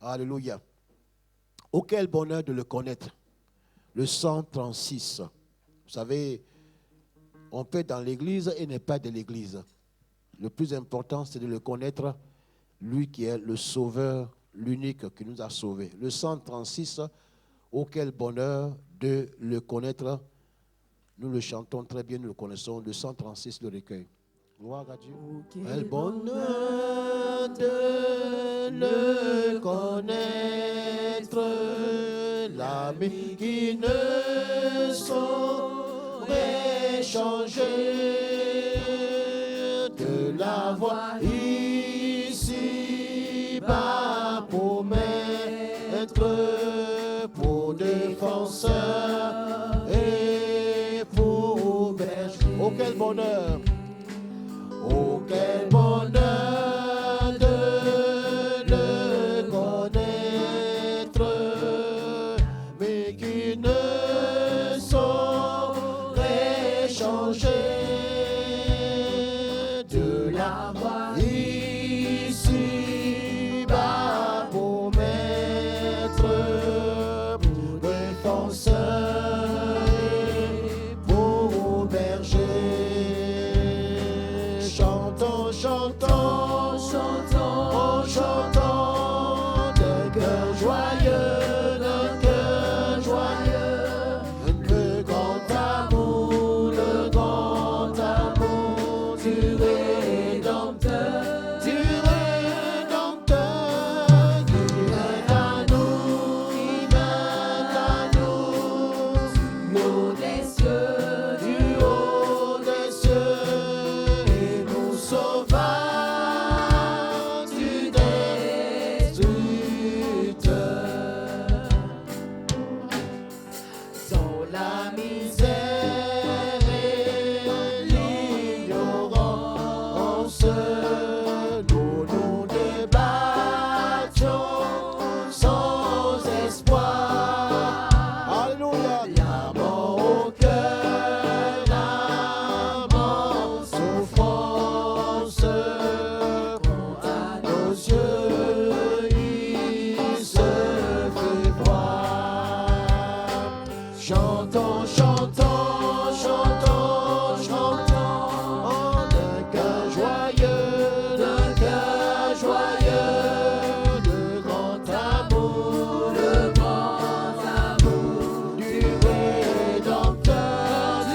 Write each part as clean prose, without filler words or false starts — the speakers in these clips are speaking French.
Alléluia. Oh, quel bonheur de le connaître. Le 136. Vous savez, on peut être dans l'église et ne pas être de l'église. Le plus important, c'est de le connaître, lui qui est le sauveur, l'unique qui nous a sauvés. Le 136, oh, quel bonheur de le connaître. Nous le chantons très bien, nous le connaissons. Le 136, le recueil. Gloire à Dieu. Oh, Quel bonheur de le connaître, l'ami qui ne saurait changer, de l'avoir ici bas pour maître, pour défenseur et pour berger. Oh, quel bonheur! Oh, quel bonheur de le connaître, mais qui ne saurait changer, de l'avoir ici bas pour maître, pour défenseur et pour berger. Chantons, chantons, chantons, oh, chantons, d'un cœur joyeux, le grand amour du Rédempteur, qui vient à nous, du haut des cieux, et nous sauva du destructeur. Dans la misère et l'ignorance, nous nous débattions sans espoir. Alléluia. La mort au cœur, l'âme en souffrance, quand à nos yeux il se fait voir. Chantons, chantons, chantons, chantons, d'un cœur joyeux, le grand amour du Rédempteur,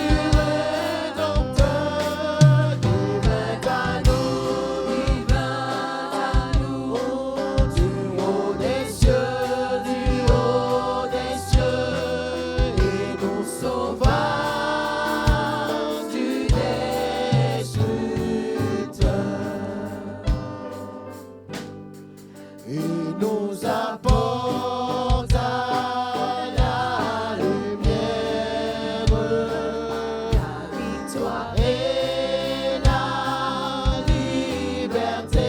qui vint à nous, du haut des cieux, et nous sauva du destructeur. Il nous apporte à la lumière, la victoire et la liberté.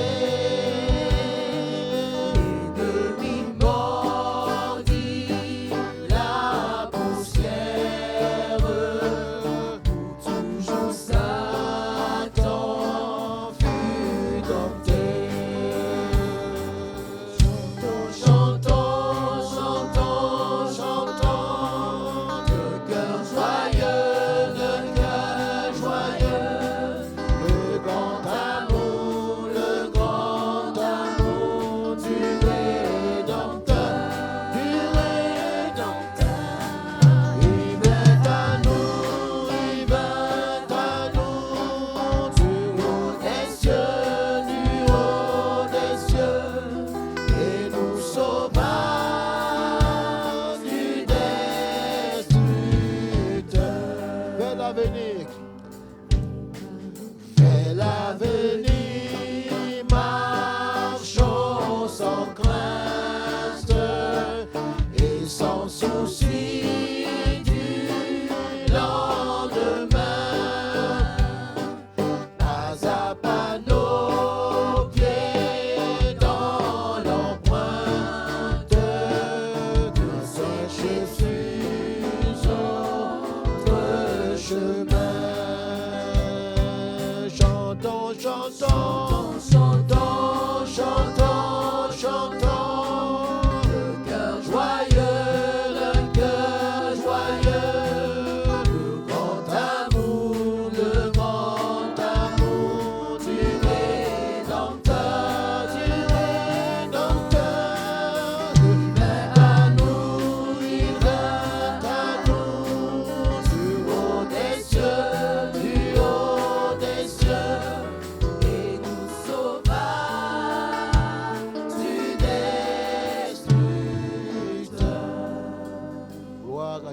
L'ennemi mordit la poussière, toujours Satan fut dompté. Chantons,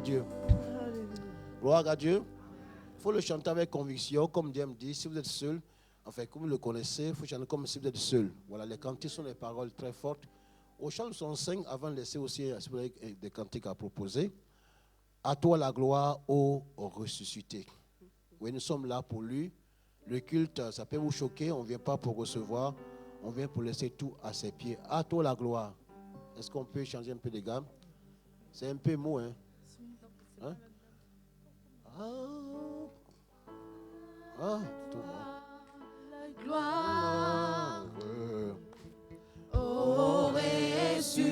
Dieu. Gloire à Dieu. Il faut le chanter avec conviction, comme Dieu me dit. Si vous êtes seul, enfin, comme vous le connaissez, il faut chanter comme si vous êtes seul. Voilà, les cantiques sont des paroles très fortes. Au chant 105, avant de laisser aussi des cantiques à proposer. À toi la gloire, ô ressuscité. Oui, nous sommes là pour lui. Le culte, ça peut vous choquer. On ne vient pas pour recevoir. On vient pour laisser tout à ses pieds. À toi la gloire. Est-ce qu'on peut changer un peu de gamme? C'est un peu mou, hein? Hein? Toi. La gloire, ô ressuscité.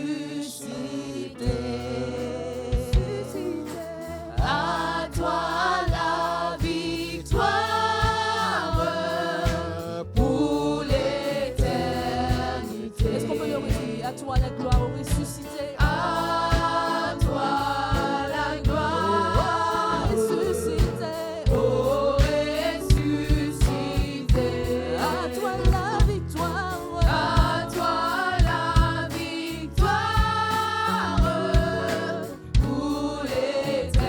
À toi la victoire pour l'éternité. Est-ce qu'on peut le redire? À toi la gloire, ô ressuscité. À toi la gloire, ô ressuscité. Ô ressuscité. À toi la victoire. À toi la victoire pour l'éternité.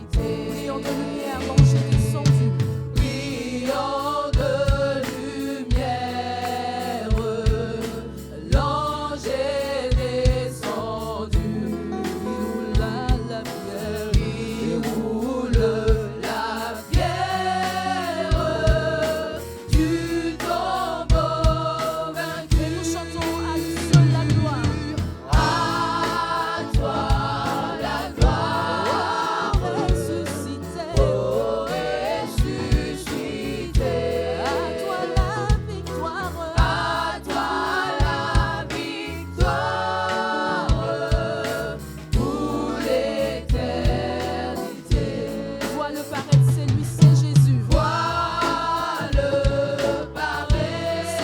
Brillant de lumière, l'ange est descendu. Brillant de lumière, l'ange est descendu. Il roule la pierre du tombeau vaincu. Nous chantons à lui seul la gloire. À toi la gloire, ressuscité, ô ressuscité. À toi la victoire. À toi la victoire pour l'éternité. Vois-le paraître, c'est lui, c'est Jésus. Vois-le paraître,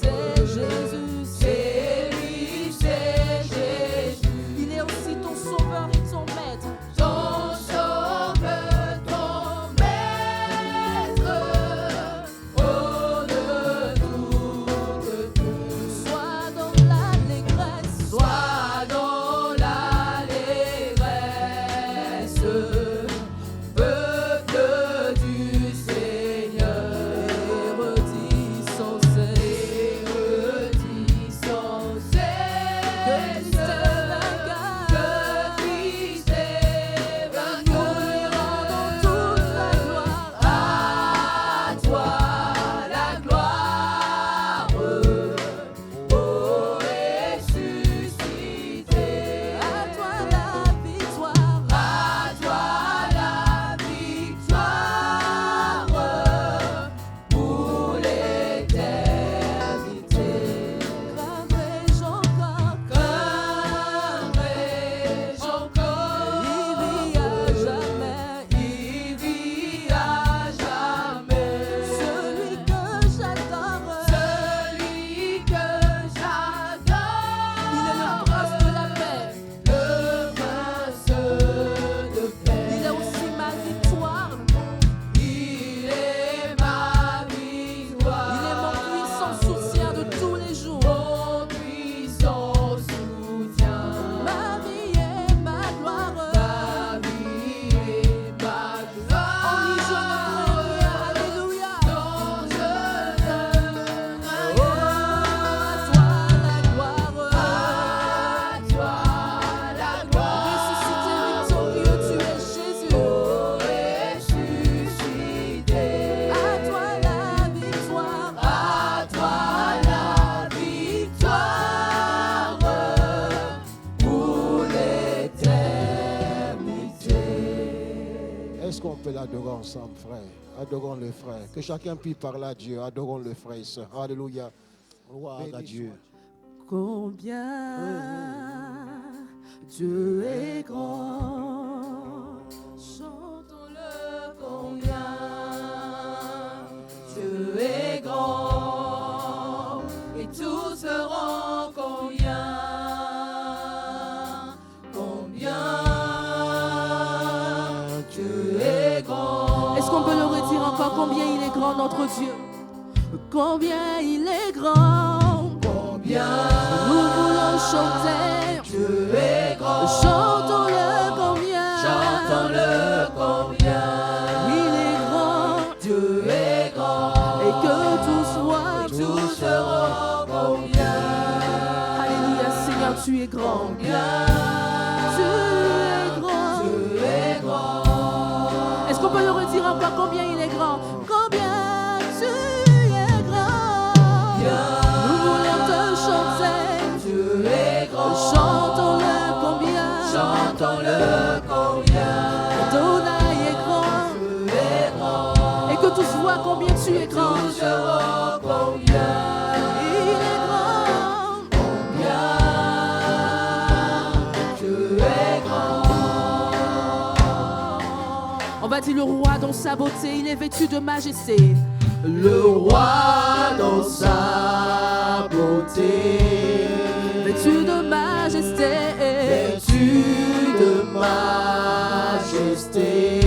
c'est Jésus. C'est lui, c'est Jésus. Il est aussi ton sauveur et ton maître. Ton sauveur, ton maître. Oh, ne doute plus. Sois dans l'allégresse. Sois dans l'allégresse. Peuple du Seigneur, et redis sans cesse, que Christ est vainqueur. Nous lui rendons toute la gloire. À toi la gloire, ô ressuscité. À toi la victoire. À toi la victoire pour l'éternité. Craindrai-je encore, craindrai-je encore. Il vit à jamais, celui que j'adore, celui que j'adore. Il est le prince de la paix, le prince de paix. Il est aussi ma victoire. Il est ma victoire. Il est mon puissant soutien de tous les jours. Mon puissant soutien. Ma vie est ma gloire. Ma vie est ma gloire. En lui je ne crains rien. Alléluia. Non, je ne crains rien. À toi la gloire. À toi la gloire. Ressuscité, victorieux, tu es Jésus. Ô ressuscité. À toi la victoire. À toi la victoire pour l'éternité. Est-ce qu'on peut l'adorer ensemble, frère? Adorons le frère. Que chacun puisse parler à Dieu. Adorons le frère et sœur. Alléluia. Gloire à Dieu. Combien Dieu est grand, chantons-le combien Dieu est grand, et tous seront combien Dieu est grand. Est-ce qu'on peut le redire encore? Combien il est grand notre Dieu? Combien il est grand, combien nous voulons chanter. Dieu est grand, chantons-le combien tu es grand. combien Tu es grand. tu es grand. Est-ce qu'on peut le redire encore combien il est grand? Combien tu es grand. Nous voulons te chanter. Tu es grand. Chantons-le combien. Chantons-le combien Adonai est grand. tu es grand. Et que tous voient combien tu es grand. Tous verront combien Il est grand. tu es grand. On va dire le roi dans sa beauté, il est vêtu de majesté. Le roi dans sa beauté, Vêtu de majesté. vêtu de majesté.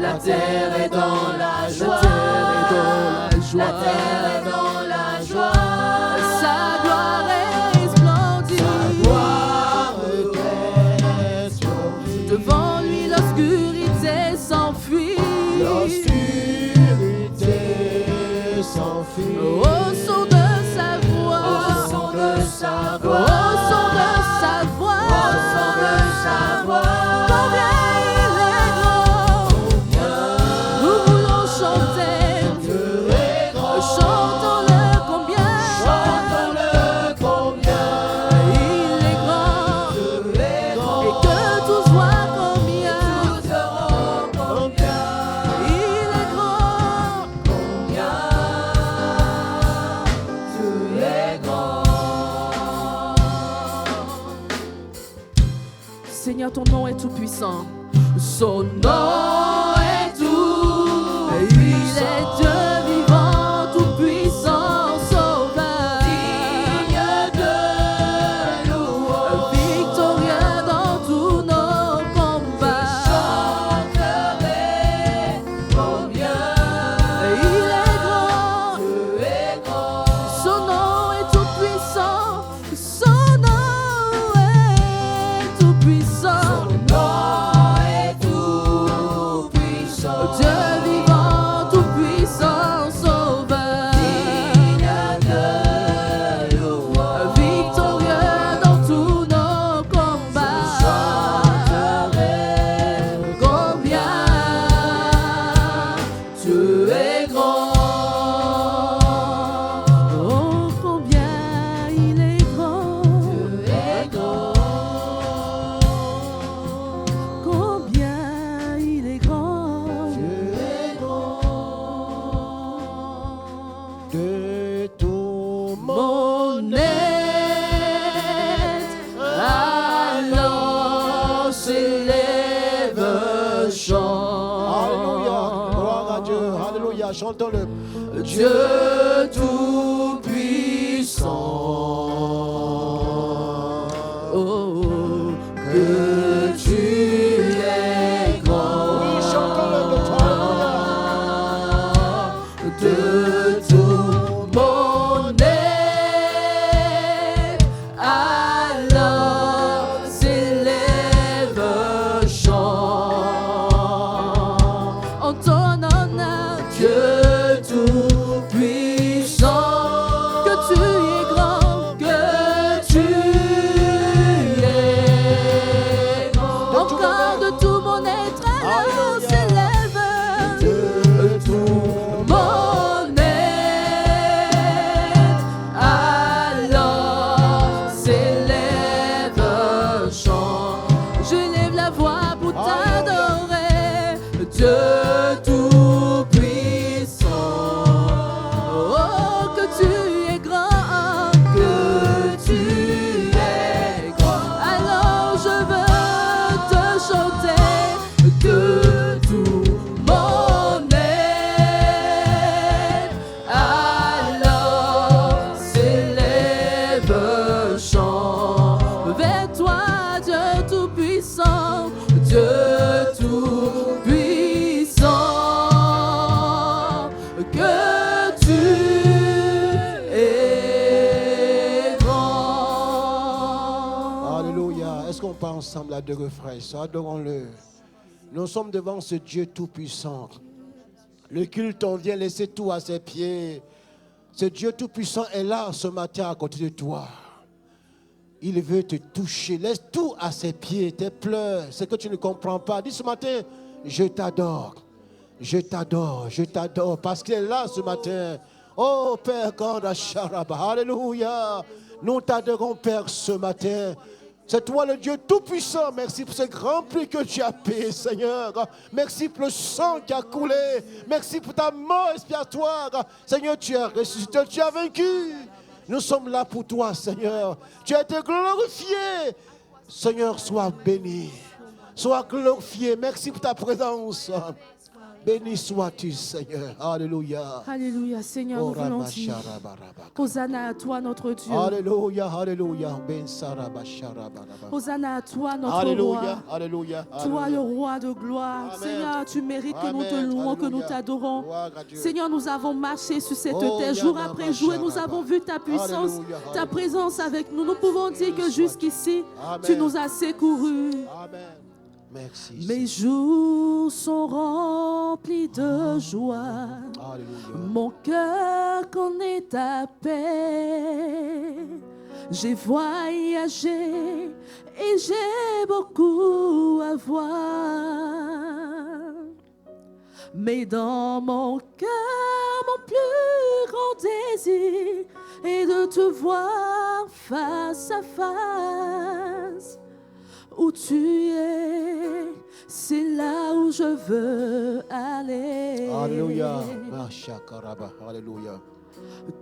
La terre est dans la joie. La terre est dans la joie. Sa gloire resplendit. Gloire resplendit. Devant lui l'obscurité s'enfuit. L'obscurité s'enfuit. Au son de sa voix. Au son de sa Au voix. son de sa voix. Au son de sa voix. Combien il est grand. Nous voulons chanter. Dieu est grand. Chantons-le combien. Chantons-le combien Il est grand. Dieu est grand. Et que tous voient combien. Tous verront combien Il est grand. Dieu est grand. Seigneur, ton nom est tout puissant. Son nom est tout. Il est Dieu vivant, tout puissant, sauveur. Digne de louange. Victorieux dans tous nos combats. Chanterai combien Il est grand. Dieu est grand. Son nom est tout puissant. Son nom est tout puissant. Nom est tout puissant. Dieu vivant, tout puissant, sauveur. Digne de louange. Victorieux dans tous nos combats. Chanterai Combien tu es grand. oh combien il est grand. Tu es grand. Combien il est grand. Tu es grand. De tout Mon aide alors s'élève chant. Alléluia. Gloire à Dieu. Alléluia. Chantons-le. Dieu tout-puissant, oh, que tu es grand. Oui, chantons-le de toi. Alléluia. De tout mon aide, alors s'élève chant en ton honneur, Dieu tout-puissant, que tu es grand, que tu es grand. Encore de tout mon être, alors Alléluia. s'élève de tout mon aide, alors s'élève chant. Je lève la voix pour t'adorer, Dieu tout-puissant. Oh, que tu es grand, que tu es grand. Alors je veux te chanter, que tout mon aide, alors s'élève chant vers toi, Dieu tout-puissant, Dieu tout-puissant, que tu es grand. Alléluia. Est-ce qu'on part ensemble à deux refrains? Ça, adorons-le. Nous sommes devant ce Dieu tout-puissant. Le culte, on vient laisser tout à ses pieds. Ce Dieu tout-puissant est là ce matin à côté de toi. Il veut te toucher. Laisse tout à ses pieds, tes pleurs, ce que tu ne comprends pas. Dis ce matin, je t'adore. Je t'adore, je t'adore parce qu'il est là ce matin. Oh Père God, Sharaba, alléluia. Nous t'adorons Père ce matin. C'est toi le Dieu Tout-Puissant. Merci pour ce grand prix que tu as payé, Seigneur. Merci pour le sang qui a coulé. Merci pour ta mort expiatoire. Seigneur, tu as ressuscité, tu as vaincu. Nous sommes là pour toi, Seigneur. Tu as été glorifié. Seigneur, sois béni. Sois glorifié. Merci pour ta présence. Béni sois-tu, Seigneur. Alléluia. Alléluia, Seigneur, nous voulons dire Hosanna à toi, notre Dieu. Alléluia, alléluia. Hosanna à toi, notre Alléluia, roi. alléluia. Toi, le roi de gloire. Amen. Seigneur, tu mérites que nous te Amen. louons, que nous Alléluia. t'adorons. Gloire à Dieu. Seigneur, nous avons marché sur cette Oh, terre jour Yana après jour et nous Masharaba. avons vu ta puissance, Alléluia, ta alléluia. présence avec nous. Nous pouvons dire que jusqu'ici, Amen. tu nous as secourus. Amen. Merci. Mes jours sont remplis de joie. Alléluia. Mon cœur connaît ta paix. J'ai voyagé et j'ai beaucoup à voir. Mais dans mon cœur, mon plus grand désir est de te voir face à face. Où tu es, c'est là où je veux aller. Alléluia. Mashakaraba. Alléluia.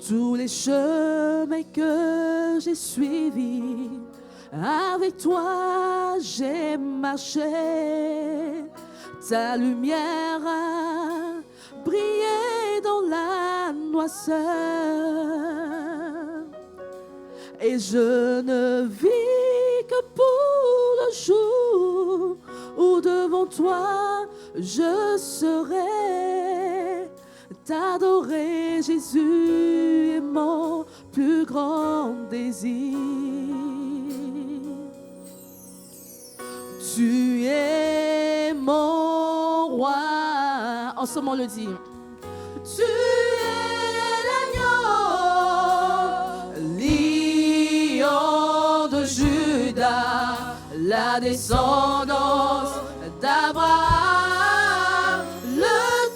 Tous les chemins que j'ai suivis, avec toi j'ai marché. Ta lumière a brillé dans la noirceur. Et je ne vis que pour le jour où devant toi je serai. T'adorer, Jésus, est mon plus grand désir. Tu es mon roi. Ensemble on le dit. Tu es l'agneau, lion de Juda, la descendance d'Abraham, le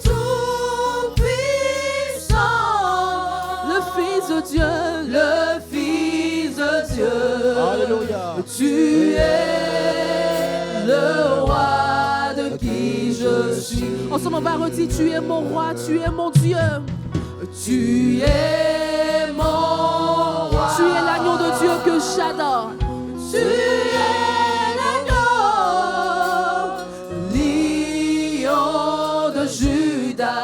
Tout-Puissant, le Fils de Dieu, le Fils de Dieu. Alléluia. Tu es le roi de qui je suis. Ensemble on va redire, tu es mon roi, tu es mon Dieu. Tu es mon roi. Tu es l'agneau de Dieu que j'adore. Tu es l'agneau, lion de Juda,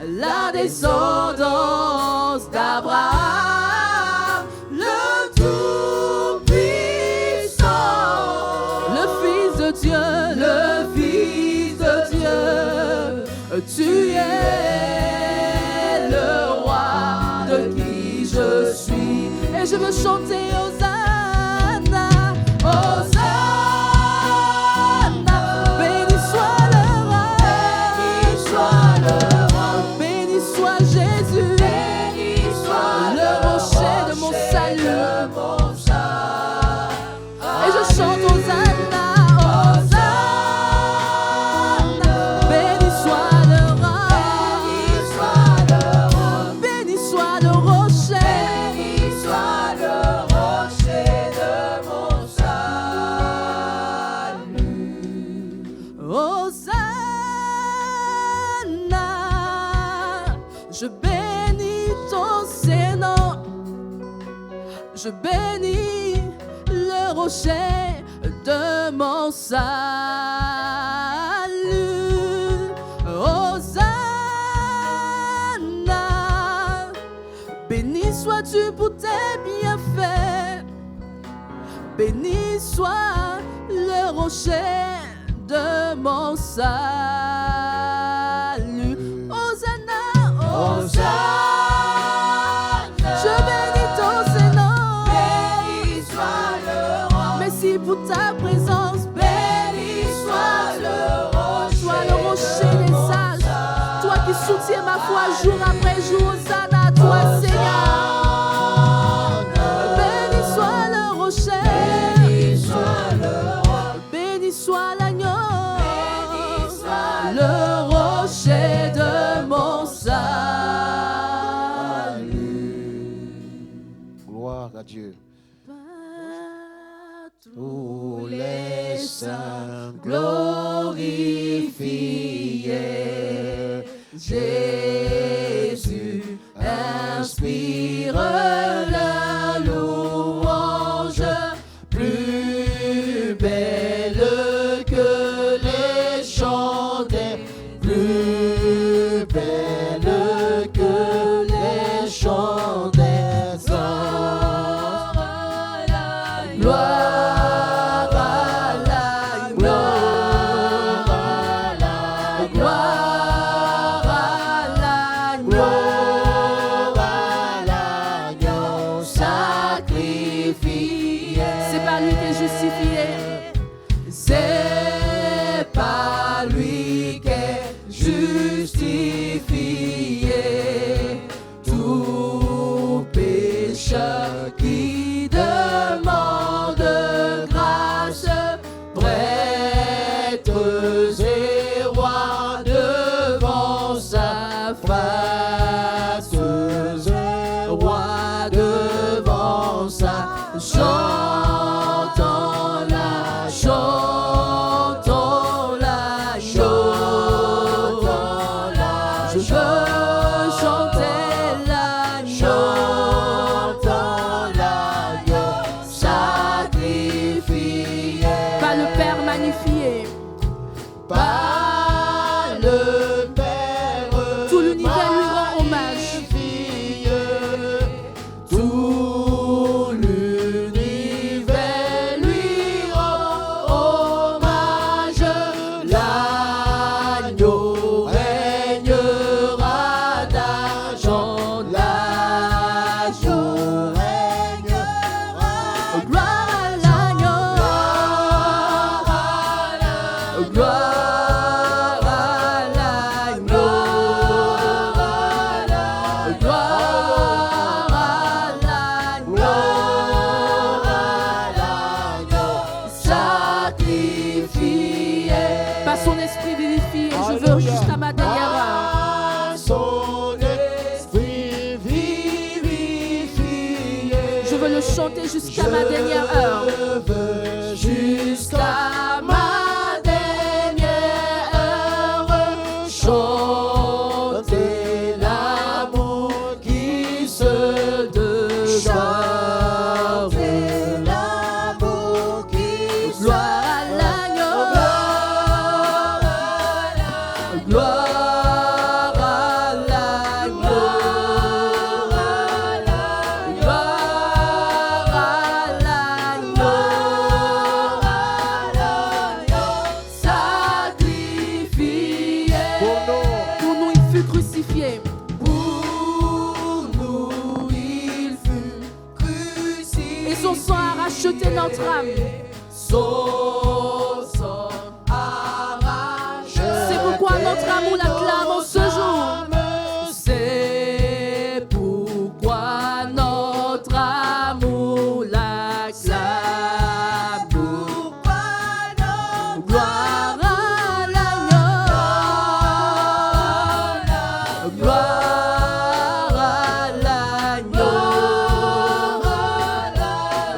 la descendance d'Abraham, le Tout-Puissant, le Fils de Dieu, le Fils de Dieu. Tu es le roi de qui je suis. Et je veux chanter Hosanna, Hosanna. Béni soit le roi, béni soit le roi, béni soit Jésus, béni soit le rocher de mon salut. Et je chante Hosanna, Hosanna. Béni soit le roi, béni soit le rocher, béni soit le rocher de mon salut. Hosanna, je bénis ton Saint-Nom, je bénis le rocher de mon salut. Hosanna, béni sois-tu pour tes bienfaits, béni soit le rocher de mon salut. Hosanna, Hosanna, je bénis ton Saint-Nom, béni soit le roi. Merci pour ta présence, béni soit le rocher des sages. Toi qui soutiens ma foi jour après jour, Hosanna à toi Seigneur. Béni soit le rocher. tous les saints glorifiés. Jésus inspire la louange, plus belle que les chants des, plus belle que les chants des saints. Gloire à la gloire à la gloire à l'agneau sacrifié. C'est par lui qu'est justifié. C'est par lui qu'est justifié tout pécheur qui demande grâce, prêtres et rois devant sa face, rois devant sa chantons la, chantons la, chantons la, je veux chanter l'agneau, chantons l'agneau sacrifié Par le Père magnifié. par le Père. Tout l'univers lui rend hommage. magnifié. Tout l'univers lui rend hommage. L'agneau régnera d'argent. L'agneau régnera. Gloire à l'agneau. Gloire à l'agneau. Gloire à l'agneau. Sacrifié. Par son esprit vivifié, je veux jusqu'à ma dernière heure. Par son esprit vivifié. Je veux le chanter jusqu'à ma dernière heure. Je veux jusqu'à ma dernière heure chanter l'amour qui se donne. Chanter l'amour qui se Gloire à l'agneau. Gloire à l'agneau. Gloire à l'agneau. Sacrifié. Pour nous, il fut crucifié. Pour nous, il fut crucifié. Et son sang a racheté notre âme. Son sang arrache. C'est pourquoi notre amour l'acclame en ce jour. C'est pourquoi notre amour l'acclame. Gloire à l'agneau. Gloire à l'agneau.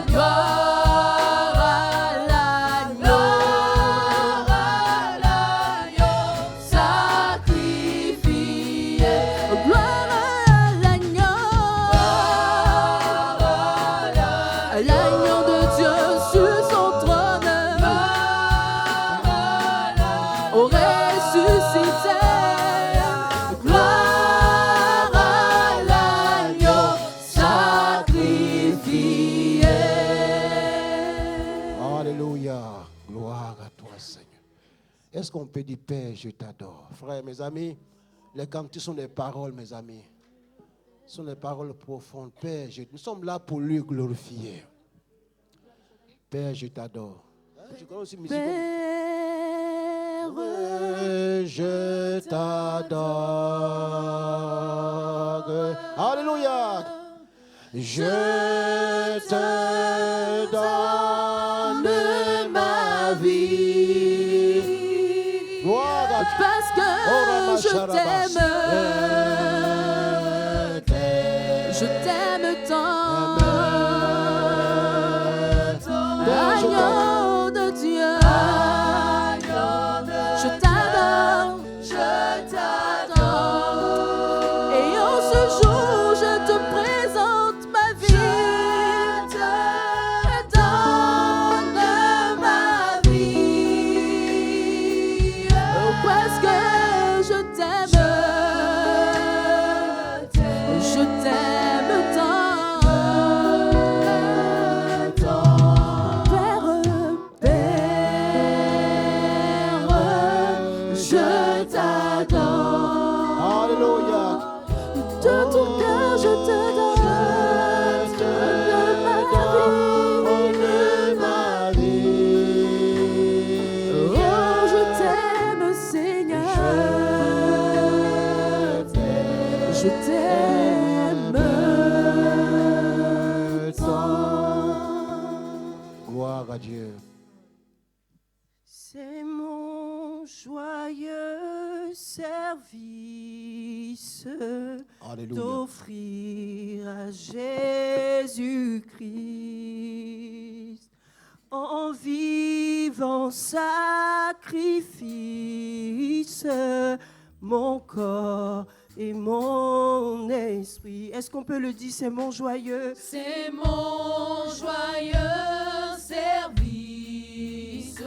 Gloire à l'agneau. Sacrifié. Gloire à l'agneau. L'agneau de Dieu sur son trône. Au ressuscité. Gloire à l'agneau sacrifié. Alléluia. Gloire à toi, Seigneur. Est-ce qu'on peut dire Père, je t'adore? Frères, mes amis, les cantiques sont des paroles, mes amis. Ce sont des paroles profondes. Père, nous sommes là pour lui glorifier. Père, je t'adore. Je connais aussi musique. Père, Je t'adore. Alléluia. Je te donne ma vie. Gloire à Dieu. parce que je t'aime. Je t'aime tant. Agneau Gloire à Dieu. C'est mon joyeux service Alléluia. d'offrir à Jésus-Christ en vivant sacrifice mon corps et mon esprit. Est-ce qu'on peut le dire? C'est mon joyeux. C'est mon joyeux service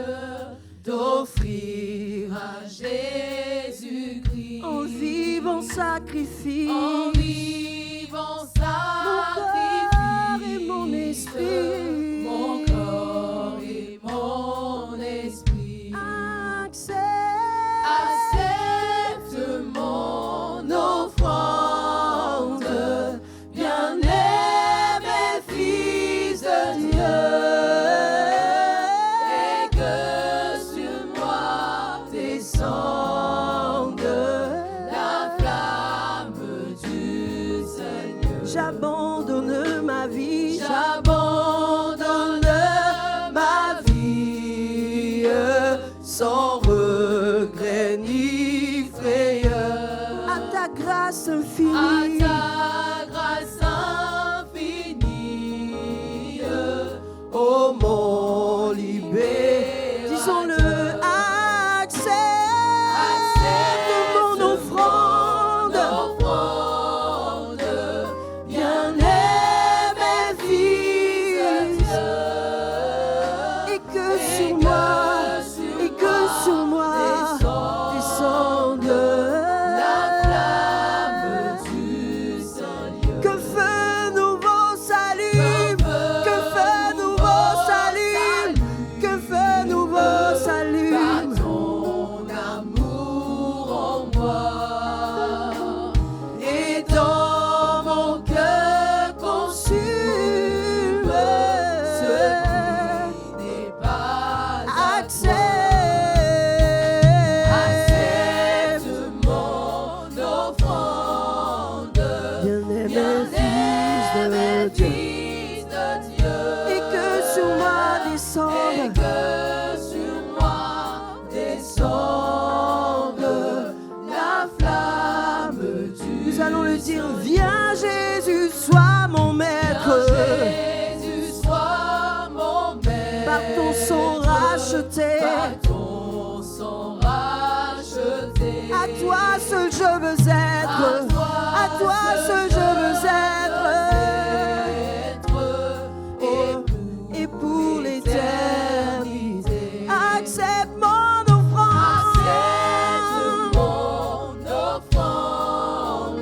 d'offrir à Jésus-Christ En vivant sacrifice en vivant corps et mon esprit. mon corps et mon esprit. Accepte mon offrande, bien-aimé Fils de Dieu, et que sur moi descende la flamme du Seigneur. J'abandonne ma vie. J'abandonne ma vie sans regret ni frayeur À ta grâce à infinie. ta grâce infinie, ô mon libérateur. Disons-le, accepte mon offrande, bien-aimé Fils de Dieu, et que sur moi descende la flamme du Seigneur. que feu nouveau s'allume, que feu nouveau s'allume, que feu nouveau Par s'allume. ton amour en moi et dans mon cœur consume ce qui n'est pas accepte mon offrande, Bien-aimé Fils de Dieu, et que sur moi descende la flamme du Nous allons le dire, viens Jésus, sois mon maître. Jésus, sois mon maître. Par ton sang racheté, Par ton sang racheté. à toi seul je veux être, à toi seul je veux être, et pour l'éternité. Accepte mon offrande,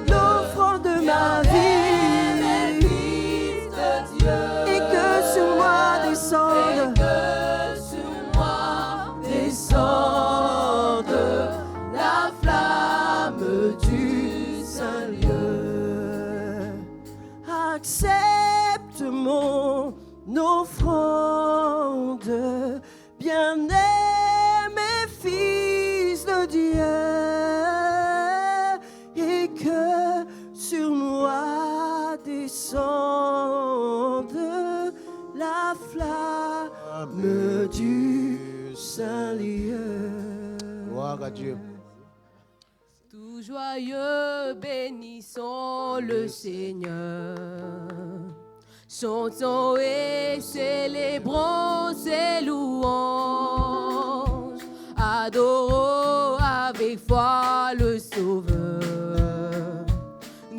l'offrande de ma vie, et que sur moi descende la flamme du Saint-Lieu. Accepte mon offrande, bien-aimé Fils de Dieu, et que sur moi descende la flamme du Saint-Lieu. Gloire à Dieu. Tout joyeux, bénissons le Seigneur. Chantons et célébrons ses louanges. Adorons avec foi le Sauveur.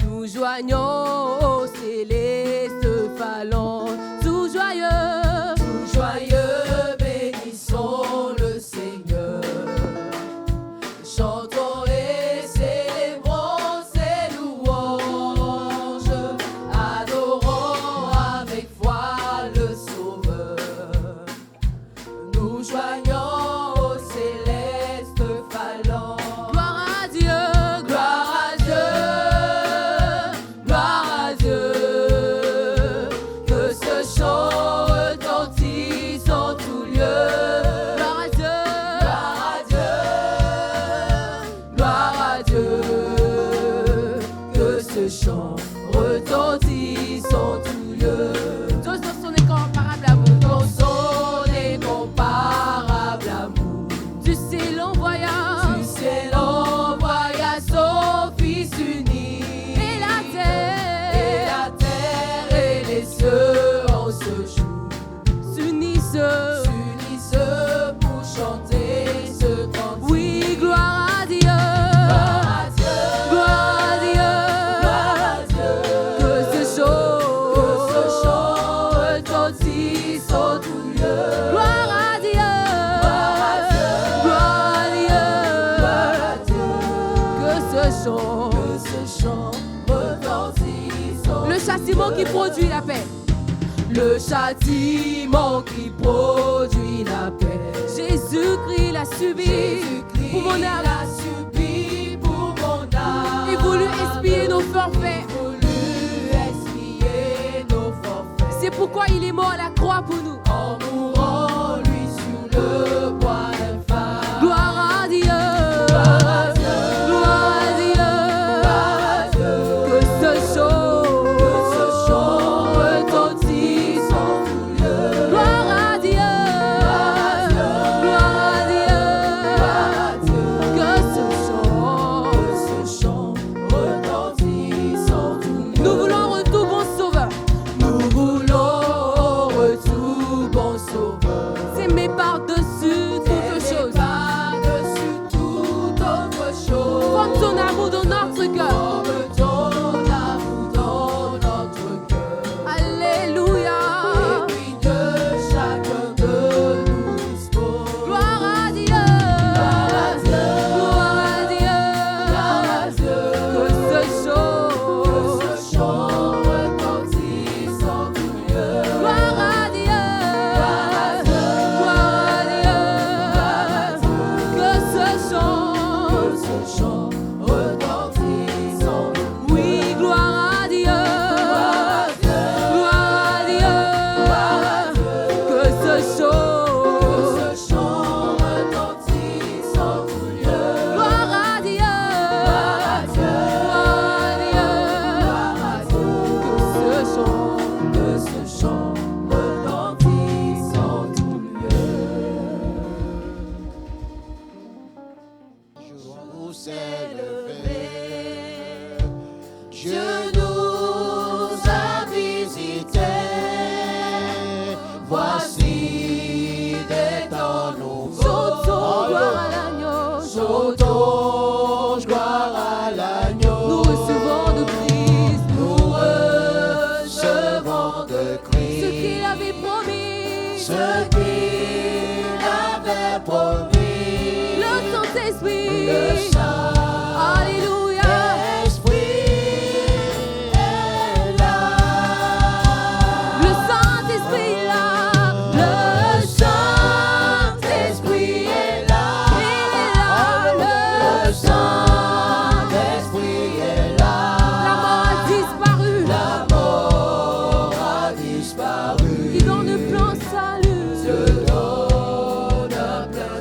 Nous joignons aux célestes phalanges. Tout joyeux, bénissons le Seigneur. Chantons et célébrons ses louanges. Adorons avec foi le Sauveur. Nous joignons aux célestes phalanges. Gloire à Dieu, gloire à Dieu, gloire à qui produit la paix. Le châtiment qui produit la paix. Jésus-Christ l'a subi pour mon âme. Il voulut expier nos forfaits. C'est pourquoi il est mort à la croix pour nous. En mourant, lui, sur le bois d'infâme. Gloire à Dieu.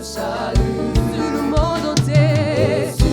Salut, le monde entier.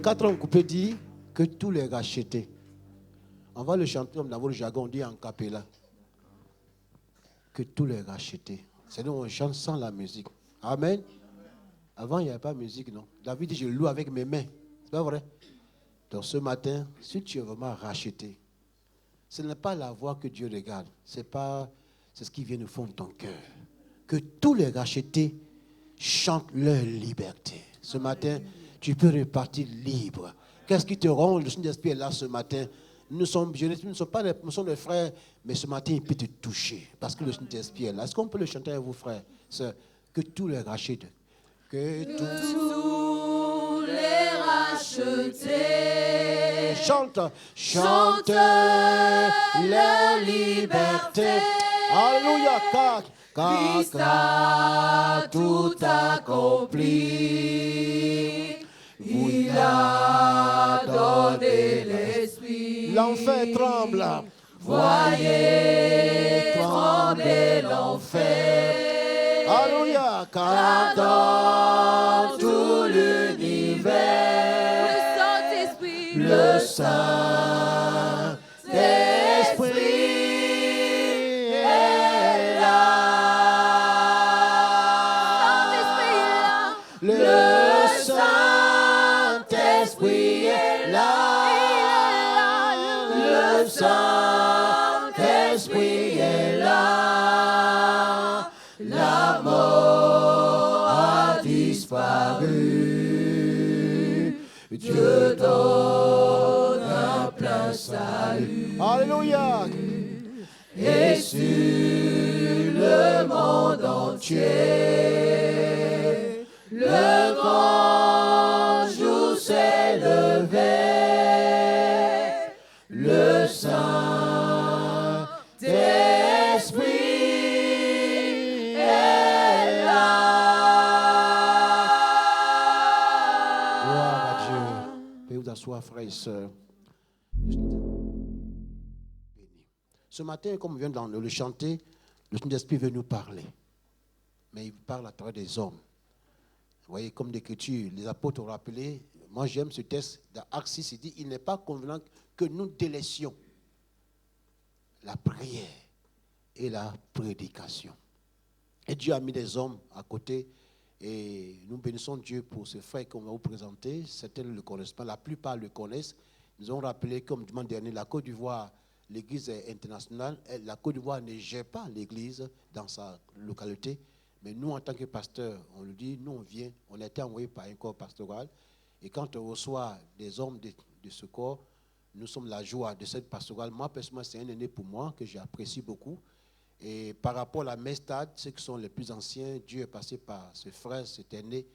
quatrième couplet dit que tous les rachetés. On va le chanter comme dans votre jargon, on dit en cappella. Que tous les rachetés. C'est-à-dire on chante sans la musique. Amen. Avant, il n'y avait pas de musique, non. David dit, je loue avec mes mains. C'est pas vrai? Donc ce matin, si tu es vraiment racheté, ce n'est pas la voix que Dieu regarde. C'est ce qui vient au fond de ton cœur. Que tous les rachetés chantent leur liberté. Ce matin, tu peux repartir libre. Qu'est-ce qui te rend? Le Saint-Esprit est là ce matin. Nous sommes des frères, mais ce matin, il peut te toucher. Parce que le Saint-Esprit est là. Est-ce qu'on peut le chanter avec vous, frères? Que tous les rachetés. Que tous les rachetés chantent leur liberté. Alléluia, car Christ a tout accompli. Il a donné l'esprit. L'enfer tremble. Voyez trembler l'enfer. Alléluia, car dans tout l'univers, le Saint-Esprit est là. Le Saint-Esprit est là. Le Saint-Esprit est là. La mort a disparu. Dieu donne un plein salut. Alléluia. Et sur le monde entier, le grand jour s'est levé. Le Saint-Esprit est là. Gloire à Dieu. Veuillez vous asseoir, frères et sœurs. Ce matin, comme on vient de le chanter, le Saint-Esprit veut nous parler. Mais il parle à travers des hommes. Vous voyez, comme l'Écriture, les apôtres ont rappelé, moi j'aime ce texte d'Actes 6, il dit, il n'est pas convenant que nous délaissions la prière et la prédication. Et Dieu a mis des hommes à côté et nous bénissons Dieu pour ce frère qu'on va vous présenter. Certains ne le connaissent pas, la plupart le connaissent. Nous ont rappelé, comme dimanche dernier, la Côte d'Ivoire, l'église est internationale. La Côte d'Ivoire ne gère pas l'église dans sa localité. Mais nous, en tant que pasteurs, on le dit, nous on vient, on a été envoyés par un corps pastoral. Et quand on reçoit des hommes de ce corps, nous sommes la joie de cette pastorale. Moi, personnellement, c'est un aîné pour moi que j'apprécie beaucoup. Et par rapport à la Mestad, ceux qui sont les plus anciens, Dieu est passé par ce frère, cet aîné,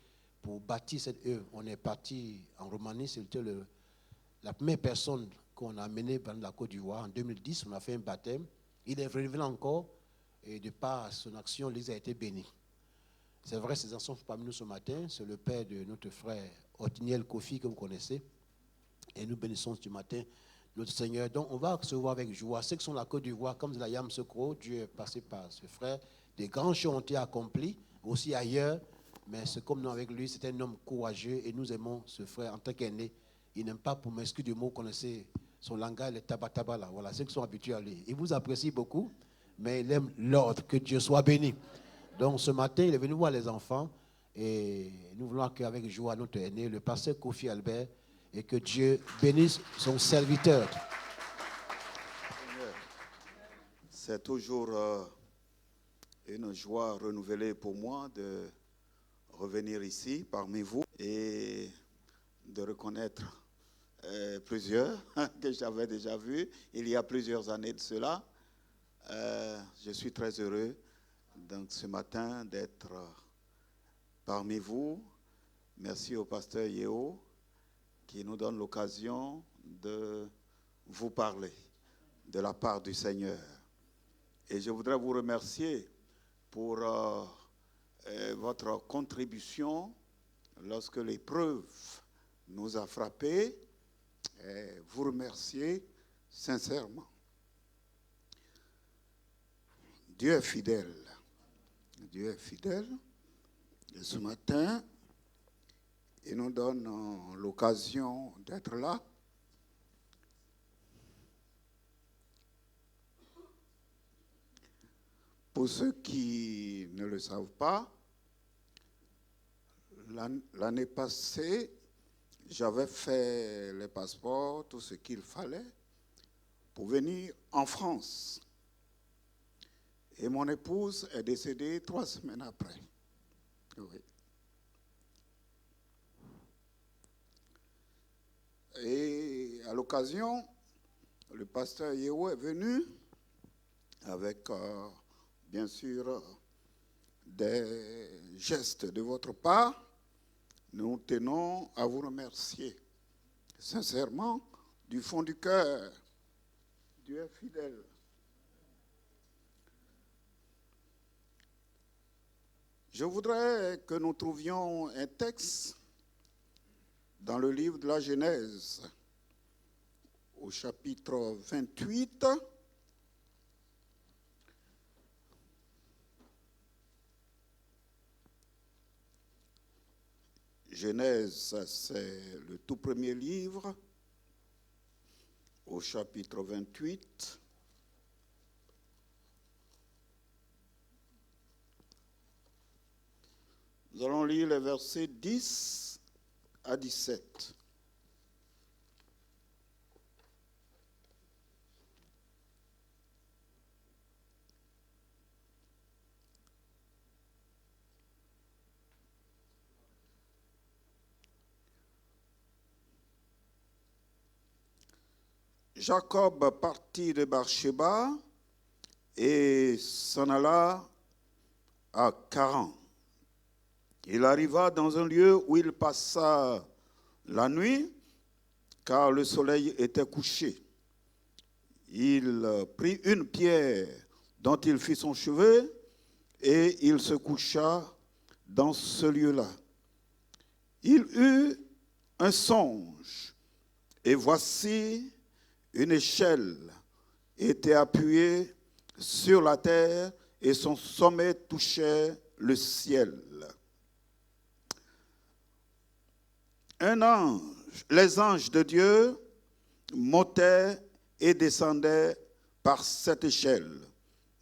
pour bâtir cette œuvre. On est parti en Roumanie, c'était la première personne qu'on a amenée dans la Côte d'Ivoire. En 2010, on a fait un baptême. Il est revenu encore. Et de par son action, l'Église a été bénie. C'est vrai, ces enfants sont parmi nous ce matin. C'est le père de notre frère Othniel Kofi, que vous connaissez. Et nous bénissons ce matin notre Seigneur. Donc, on va recevoir avec joie ceux qui sont à la Côte d'Ivoire, comme la Yam Sekro. Dieu est passé par ce frère. Des grands choses ont été accomplis, aussi ailleurs. Mais c'est comme nous avec lui, c'est un homme courageux. Et nous aimons ce frère en tant qu'aîné. Il n'aime pas, pour m'excuser du mot, vous connaissez son langage, le tabataba là. Voilà, ceux qui sont habitués à lui. Il vous apprécie beaucoup. Mais il aime l'ordre, que Dieu soit béni. Donc ce matin, il est venu voir les enfants et nous voulons accueillir avec joie notre aîné, le pasteur Kofi Albert, et que Dieu bénisse son serviteur. C'est toujours une joie renouvelée pour moi de revenir ici parmi vous et de reconnaître plusieurs que j'avais déjà vus il y a plusieurs années de cela. Je suis très heureux donc, ce matin d'être parmi vous. Merci au pasteur Yeo qui nous donne l'occasion de vous parler de la part du Seigneur. Et je voudrais vous remercier pour votre contribution lorsque l'épreuve nous a frappés. Et vous remercier sincèrement. Dieu est fidèle. Dieu est fidèle. Et ce matin, et nous donne l'occasion d'être là. Pour ceux qui ne le savent pas, l'année passée, j'avais fait les passeports, tout ce qu'il fallait pour venir en France. Et mon épouse est décédée 3 semaines après. Oui. Et à l'occasion, le pasteur Yeo est venu avec, bien sûr, des gestes de votre part. Nous tenons à vous remercier sincèrement du fond du cœur. Dieu est fidèle. Je voudrais que nous trouvions un texte dans le livre de la Genèse, au chapitre 28. Genèse, c'est le tout premier livre, au chapitre 28. Nous allons lire les versets 10 à 17. Jacob partit de Beersheba et s'en alla à Charan. Il arriva dans un lieu où il passa la nuit, car le soleil était couché. Il prit une pierre dont il fit son chevet, et il se coucha dans ce lieu-là. Il eut un songe, et voici une échelle était appuyée sur la terre, et son sommet touchait le ciel. Les anges de Dieu montaient et descendaient par cette échelle.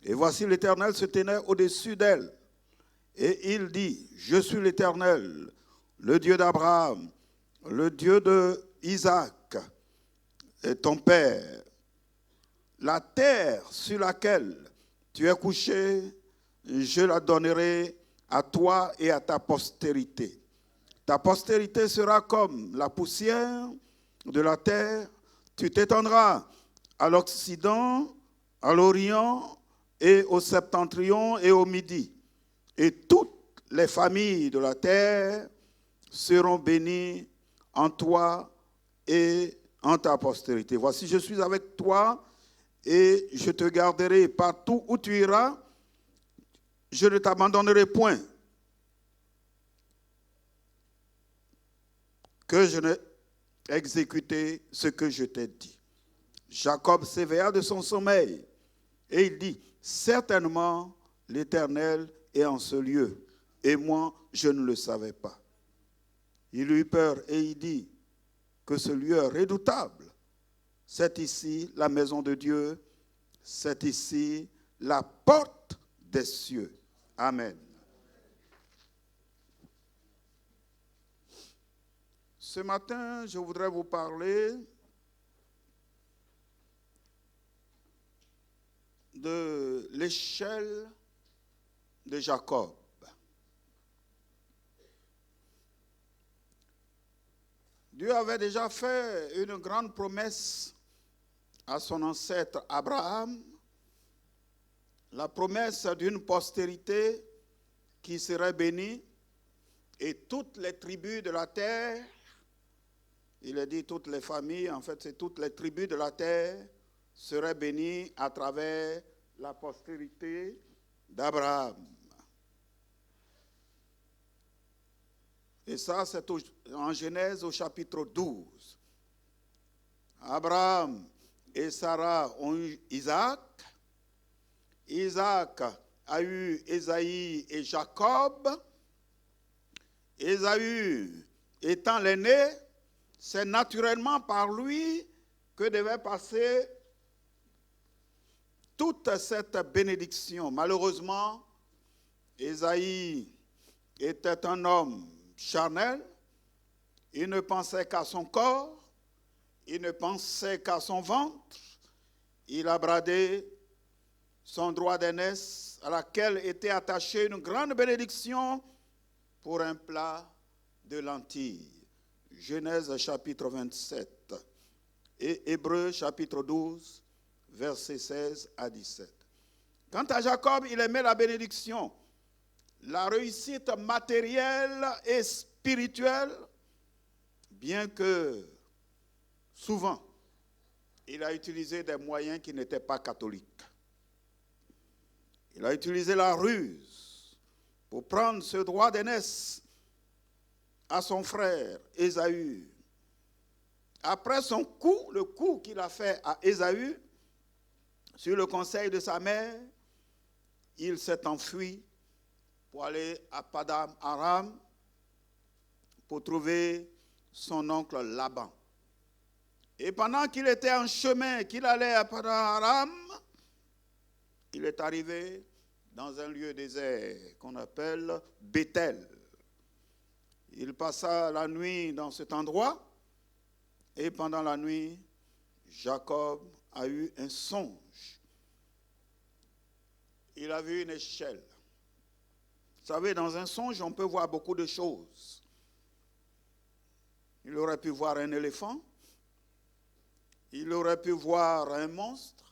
Et voici l'Éternel se tenait au-dessus d'elle. Et il dit, je suis l'Éternel, le Dieu d'Abraham, le Dieu d'Isaac, et ton père. La terre sur laquelle tu es couché, je la donnerai à toi et à ta postérité. Ta postérité sera comme la poussière de la terre. Tu t'étendras à l'Occident, à l'Orient et au Septentrion et au Midi. Et toutes les familles de la terre seront bénies en toi et en ta postérité. Voici, je suis avec toi et je te garderai partout où tu iras. Je ne t'abandonnerai point. Que je n'ai exécuté ce que je t'ai dit. Jacob s'éveilla de son sommeil et il dit, certainement l'Éternel est en ce lieu et moi je ne le savais pas. Il eut peur et il dit que ce lieu est redoutable. C'est ici la maison de Dieu, c'est ici la porte des cieux. Amen. Ce matin, je voudrais vous parler de l'échelle de Jacob. Dieu avait déjà fait une grande promesse à son ancêtre Abraham, la promesse d'une postérité qui serait bénie et toutes les tribus de la terre. Il a dit toutes les familles, en fait c'est toutes les tribus de la terre seraient bénies à travers la postérité d'Abraham. Et ça c'est en Genèse au chapitre 12. Abraham et Sarah ont eu Isaac. Isaac a eu Ésaü et Jacob. Ésaü étant l'aîné, c'est naturellement par lui que devait passer toute cette bénédiction. Malheureusement, Ésaïe était un homme charnel. Il ne pensait qu'à son corps, il ne pensait qu'à son ventre. Il a bradé son droit d'aînesse à laquelle était attachée une grande bénédiction pour un plat de lentilles. Genèse chapitre 27 et Hébreux chapitre 12, versets 16 à 17. Quant à Jacob, il aimait la bénédiction, la réussite matérielle et spirituelle, bien que souvent, il a utilisé des moyens qui n'étaient pas catholiques. Il a utilisé la ruse pour prendre ce droit d'aînesse à son frère Ésaü. Après son coup, le coup qu'il a fait à Ésaü, sur le conseil de sa mère, il s'est enfui pour aller à Padam Aram pour trouver son oncle Laban. Et pendant qu'il était en chemin, qu'il allait à Padam Aram, il est arrivé dans un lieu désert qu'on appelle Bethel. Il passa la nuit dans cet endroit et pendant la nuit, Jacob a eu un songe. Il a vu une échelle. Vous savez, dans un songe, on peut voir beaucoup de choses. Il aurait pu voir un éléphant. Il aurait pu voir un monstre.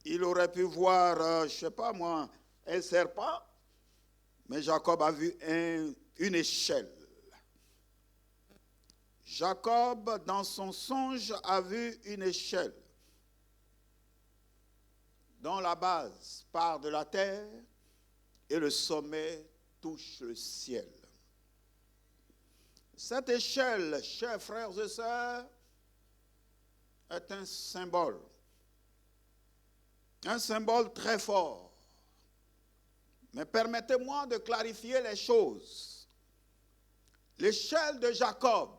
Il aurait pu voir, je ne sais pas moi, un serpent. Mais Jacob a vu une échelle. Jacob, dans son songe, a vu une échelle dont la base part de la terre et le sommet touche le ciel. Cette échelle, chers frères et sœurs, est un symbole très fort. Mais permettez-moi de clarifier les choses. L'échelle de Jacob,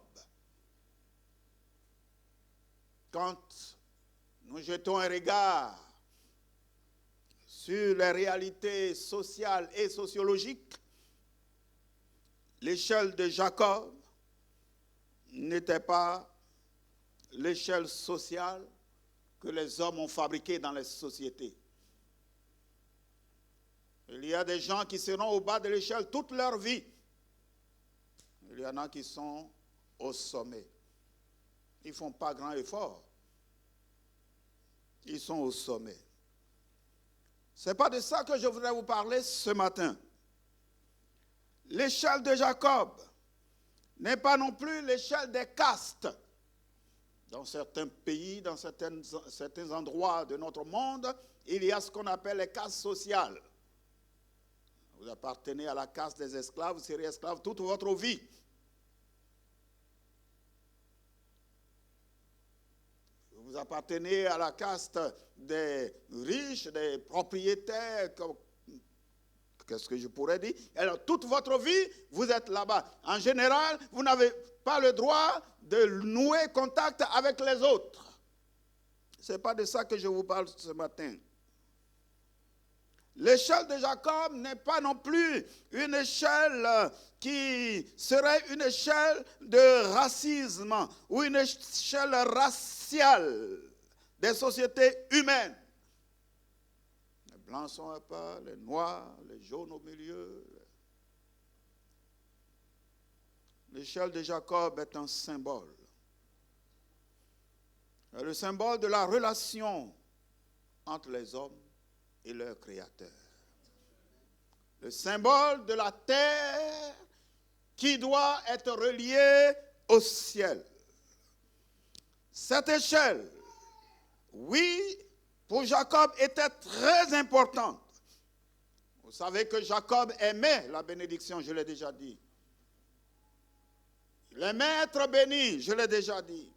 quand nous jetons un regard sur les réalités sociales et sociologiques, l'échelle de Jacob n'était pas l'échelle sociale que les hommes ont fabriquée dans les sociétés. Il y a des gens qui seront au bas de l'échelle toute leur vie. Il y en a qui sont au sommet. Ils ne font pas grand effort. Ils sont au sommet. Ce n'est pas de ça que je voudrais vous parler ce matin. L'échelle de Jacob n'est pas non plus l'échelle des castes. Dans certains pays, dans certains endroits de notre monde, il y a ce qu'on appelle les castes sociales. Vous appartenez à la caste des esclaves, vous serez esclave toute votre vie. Vous appartenez à la caste des riches, des propriétaires, qu'est-ce que je pourrais dire? Alors, toute votre vie, vous êtes là-bas. En général, vous n'avez pas le droit de nouer contact avec les autres. Ce n'est pas de ça que je vous parle ce matin. L'échelle de Jacob n'est pas non plus une échelle qui serait une échelle de racisme ou une échelle raciale des sociétés humaines. Les blancs sont à part, les noirs, les jaunes au milieu. L'échelle de Jacob est un symbole. Le symbole de la relation entre les hommes et leur Créateur. Le symbole de la terre qui doit être reliée au ciel. Cette échelle, oui, pour Jacob était très importante. Vous savez que Jacob aimait la bénédiction, je l'ai déjà dit. Il aimait être béni, je l'ai déjà dit.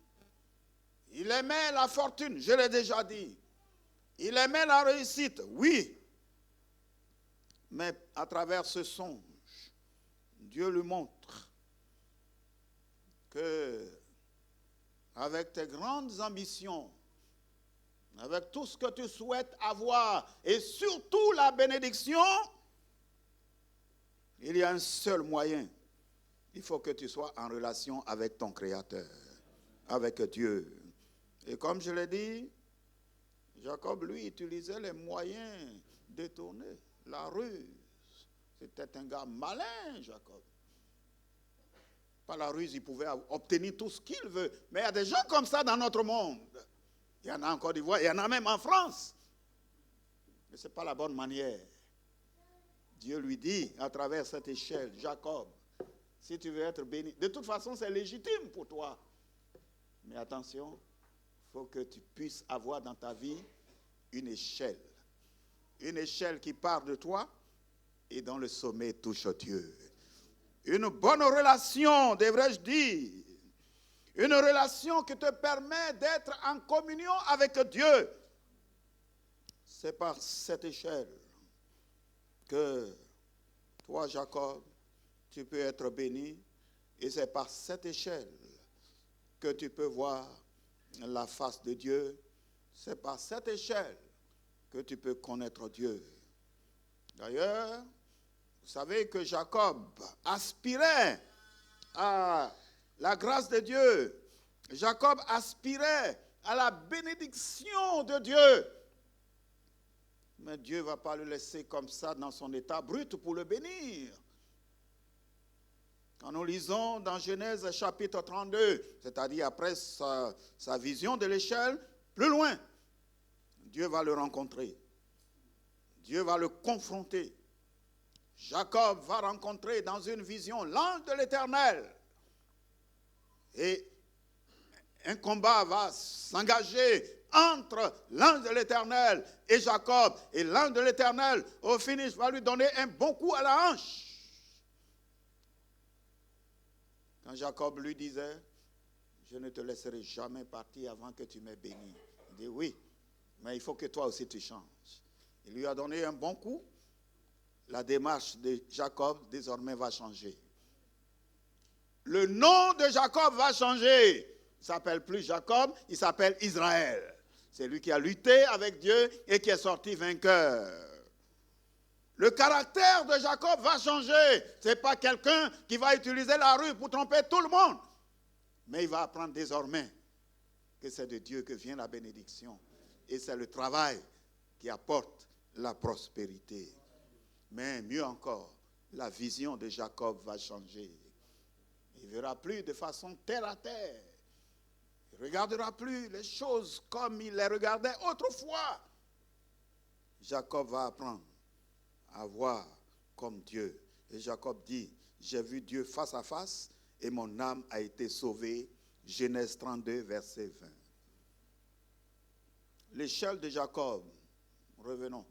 Il aimait la fortune, je l'ai déjà dit. Il aimait la réussite, oui. Mais à travers ce songe, Dieu lui montre que, avec tes grandes ambitions, avec tout ce que tu souhaites avoir, et surtout la bénédiction, il y a un seul moyen. Il faut que tu sois en relation avec ton Créateur, avec Dieu. Et comme je l'ai dit, Jacob, lui, utilisait les moyens détournés, la ruse. C'était un gars malin, Jacob. Par la ruse, il pouvait obtenir tout ce qu'il veut. Mais il y a des gens comme ça dans notre monde. Il y en a en Côte d'Ivoire, il y en a même en France. Mais ce n'est pas la bonne manière. Dieu lui dit, à travers cette échelle, Jacob, si tu veux être béni, de toute façon, c'est légitime pour toi. Mais attention, il faut que tu puisses avoir dans ta vie une échelle. Une échelle qui part de toi et dont le sommet touche Dieu. Une bonne relation, devrais-je dire. Une relation qui te permet d'être en communion avec Dieu. C'est par cette échelle que toi, Jacob, tu peux être béni. Et c'est par cette échelle que tu peux voir la face de Dieu. C'est par cette échelle que tu peux connaître Dieu. D'ailleurs, vous savez que Jacob aspirait à la grâce de Dieu. Jacob aspirait à la bénédiction de Dieu. Mais Dieu ne va pas le laisser comme ça dans son état brut pour le bénir. Quand nous lisons dans Genèse chapitre 32, c'est-à-dire après sa vision de l'échelle, plus loin, Dieu va le rencontrer. Dieu va le confronter. Jacob va rencontrer dans une vision l'ange de l'Éternel. Et un combat va s'engager entre l'ange de l'Éternel et Jacob. Et l'ange de l'Éternel, au finish, va lui donner un bon coup à la hanche. Quand Jacob lui disait, je ne te laisserai jamais partir avant que tu m'aies béni. Il dit, oui, mais il faut que toi aussi tu changes. Il lui a donné un bon coup. La démarche de Jacob, désormais, va changer. Le nom de Jacob va changer. Il ne s'appelle plus Jacob, il s'appelle Israël. C'est lui qui a lutté avec Dieu et qui est sorti vainqueur. Le caractère de Jacob va changer. Ce n'est pas quelqu'un qui va utiliser la rue pour tromper tout le monde. Mais il va apprendre désormais que c'est de Dieu que vient la bénédiction. Et c'est le travail qui apporte la prospérité. Mais mieux encore, la vision de Jacob va changer. Il ne verra plus de façon terre à terre. Il ne regardera plus les choses comme il les regardait autrefois. Jacob va apprendre à voir comme Dieu. Et Jacob dit, j'ai vu Dieu face à face et mon âme a été sauvée. Genèse 32, verset 20. L'échelle de Jacob, revenons.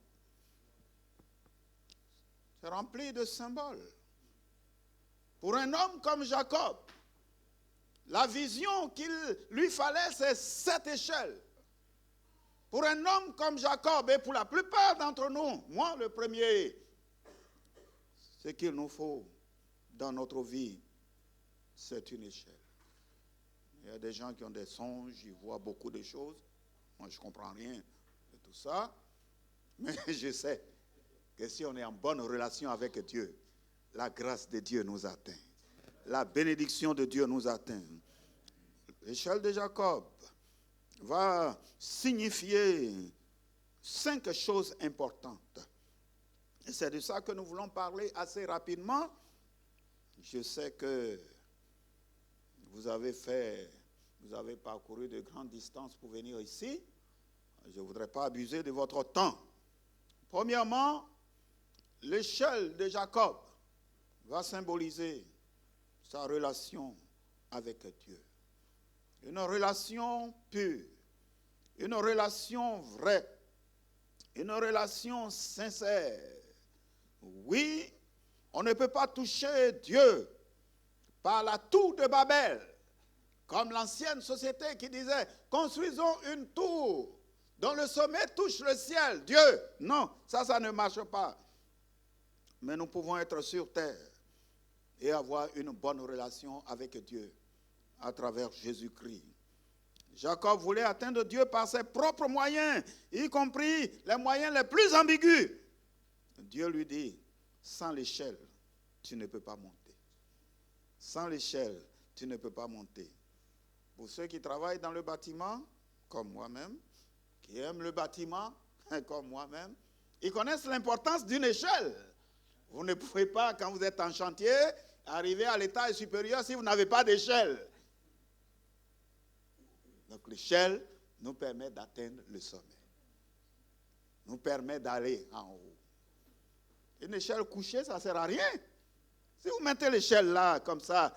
C'est rempli de symboles. Pour un homme comme Jacob, la vision qu'il lui fallait, c'est cette échelle. Pour un homme comme Jacob, et pour la plupart d'entre nous, moi le premier, ce qu'il nous faut dans notre vie, c'est une échelle. Il y a des gens qui ont des songes, ils voient beaucoup de choses. Moi, je ne comprends rien de tout ça. Mais je sais que si on est en bonne relation avec Dieu, la grâce de Dieu nous atteint. La bénédiction de Dieu nous atteint. L'échelle de Jacob va signifier 5 choses importantes. Et c'est de ça que nous voulons parler assez rapidement. Je sais que vous avez parcouru de grandes distances pour venir ici. Je ne voudrais pas abuser de votre temps. Premièrement, l'échelle de Jacob va symboliser sa relation avec Dieu. Une relation pure, une relation vraie, une relation sincère. Oui, on ne peut pas toucher Dieu par la tour de Babel, comme l'ancienne société qui disait, construisons une tour dont le sommet touche le ciel. Dieu, non, ça ne marche pas. Mais nous pouvons être sur terre et avoir une bonne relation avec Dieu. à travers Jésus-Christ. Jacob voulait atteindre Dieu par ses propres moyens, y compris les moyens les plus ambigus. Dieu lui dit, sans l'échelle, tu ne peux pas monter. Sans l'échelle, tu ne peux pas monter. Pour ceux qui travaillent dans le bâtiment, comme moi-même, qui aiment le bâtiment, comme moi-même, ils connaissent l'importance d'une échelle. Vous ne pouvez pas, quand vous êtes en chantier, arriver à l'étage supérieur si vous n'avez pas d'échelle. Donc l'échelle nous permet d'atteindre le sommet. Nous permet d'aller en haut. Une échelle couchée, ça ne sert à rien. Si vous mettez l'échelle là, comme ça,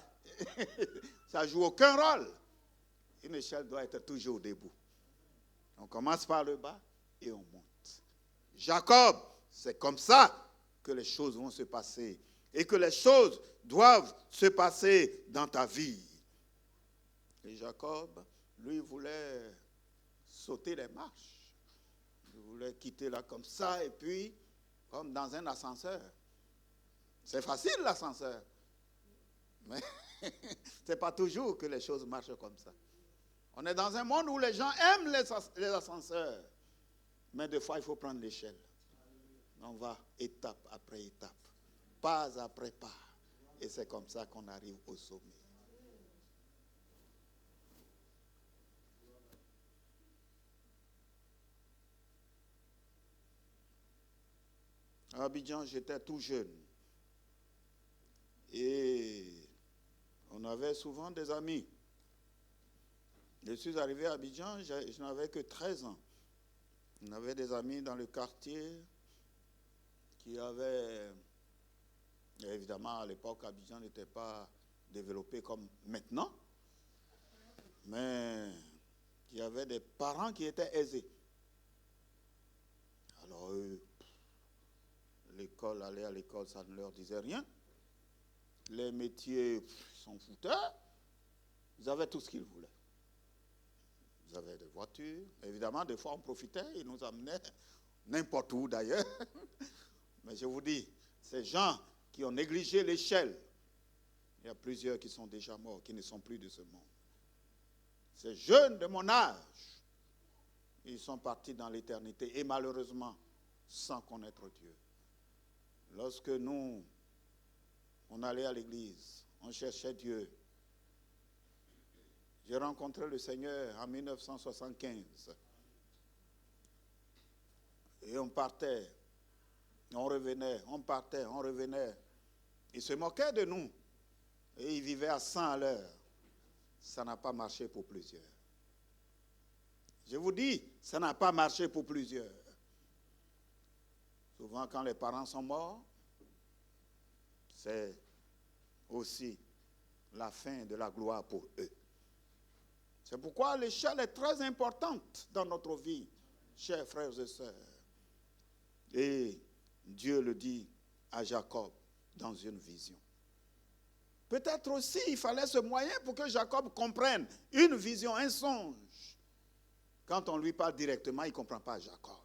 ça ne joue aucun rôle. Une échelle doit être toujours debout. On commence par le bas et on monte. Jacob, c'est comme ça que les choses vont se passer. Et que les choses doivent se passer dans ta vie. Et Jacob, lui, voulait sauter les marches. Il voulait quitter là comme ça et puis, comme dans un ascenseur. C'est facile l'ascenseur. Mais ce n'est pas toujours que les choses marchent comme ça. On est dans un monde où les gens aiment les ascenseurs. Mais des fois, il faut prendre l'échelle. On va étape après étape, pas après pas. Et c'est comme ça qu'on arrive au sommet. À Abidjan, j'étais tout jeune. Et on avait souvent des amis. Je suis arrivé à Abidjan, je n'avais que 13 ans. On avait des amis dans le quartier qui avaient... Évidemment, à l'époque, Abidjan n'était pas développé comme maintenant. Mais il y avait des parents qui étaient aisés. Alors, l'école, aller à l'école, ça ne leur disait rien. Les métiers, ils s'en foutaient. Ils avaient tout ce qu'ils voulaient. Ils avaient des voitures. Évidemment, des fois, on profitait. Ils nous amenaient n'importe où d'ailleurs. Mais je vous dis, ces gens qui ont négligé l'échelle, il y a plusieurs qui sont déjà morts, qui ne sont plus de ce monde. Ces jeunes de mon âge, ils sont partis dans l'éternité et malheureusement, sans connaître Dieu. Lorsque nous, on allait à l'église, on cherchait Dieu. J'ai rencontré le Seigneur en 1975. Et on partait, on revenait, on partait, on revenait. Ils se moquaient de nous. Et ils vivaient à 100 à l'heure. Ça n'a pas marché pour plusieurs. Je vous dis, ça n'a pas marché pour plusieurs. Souvent, quand les parents sont morts, c'est aussi la fin de la gloire pour eux. C'est pourquoi l'échelle est très importante dans notre vie, chers frères et sœurs. Et Dieu le dit à Jacob dans une vision. Peut-être aussi il fallait ce moyen pour que Jacob comprenne une vision, un songe. Quand on lui parle directement, il ne comprend pas Jacob.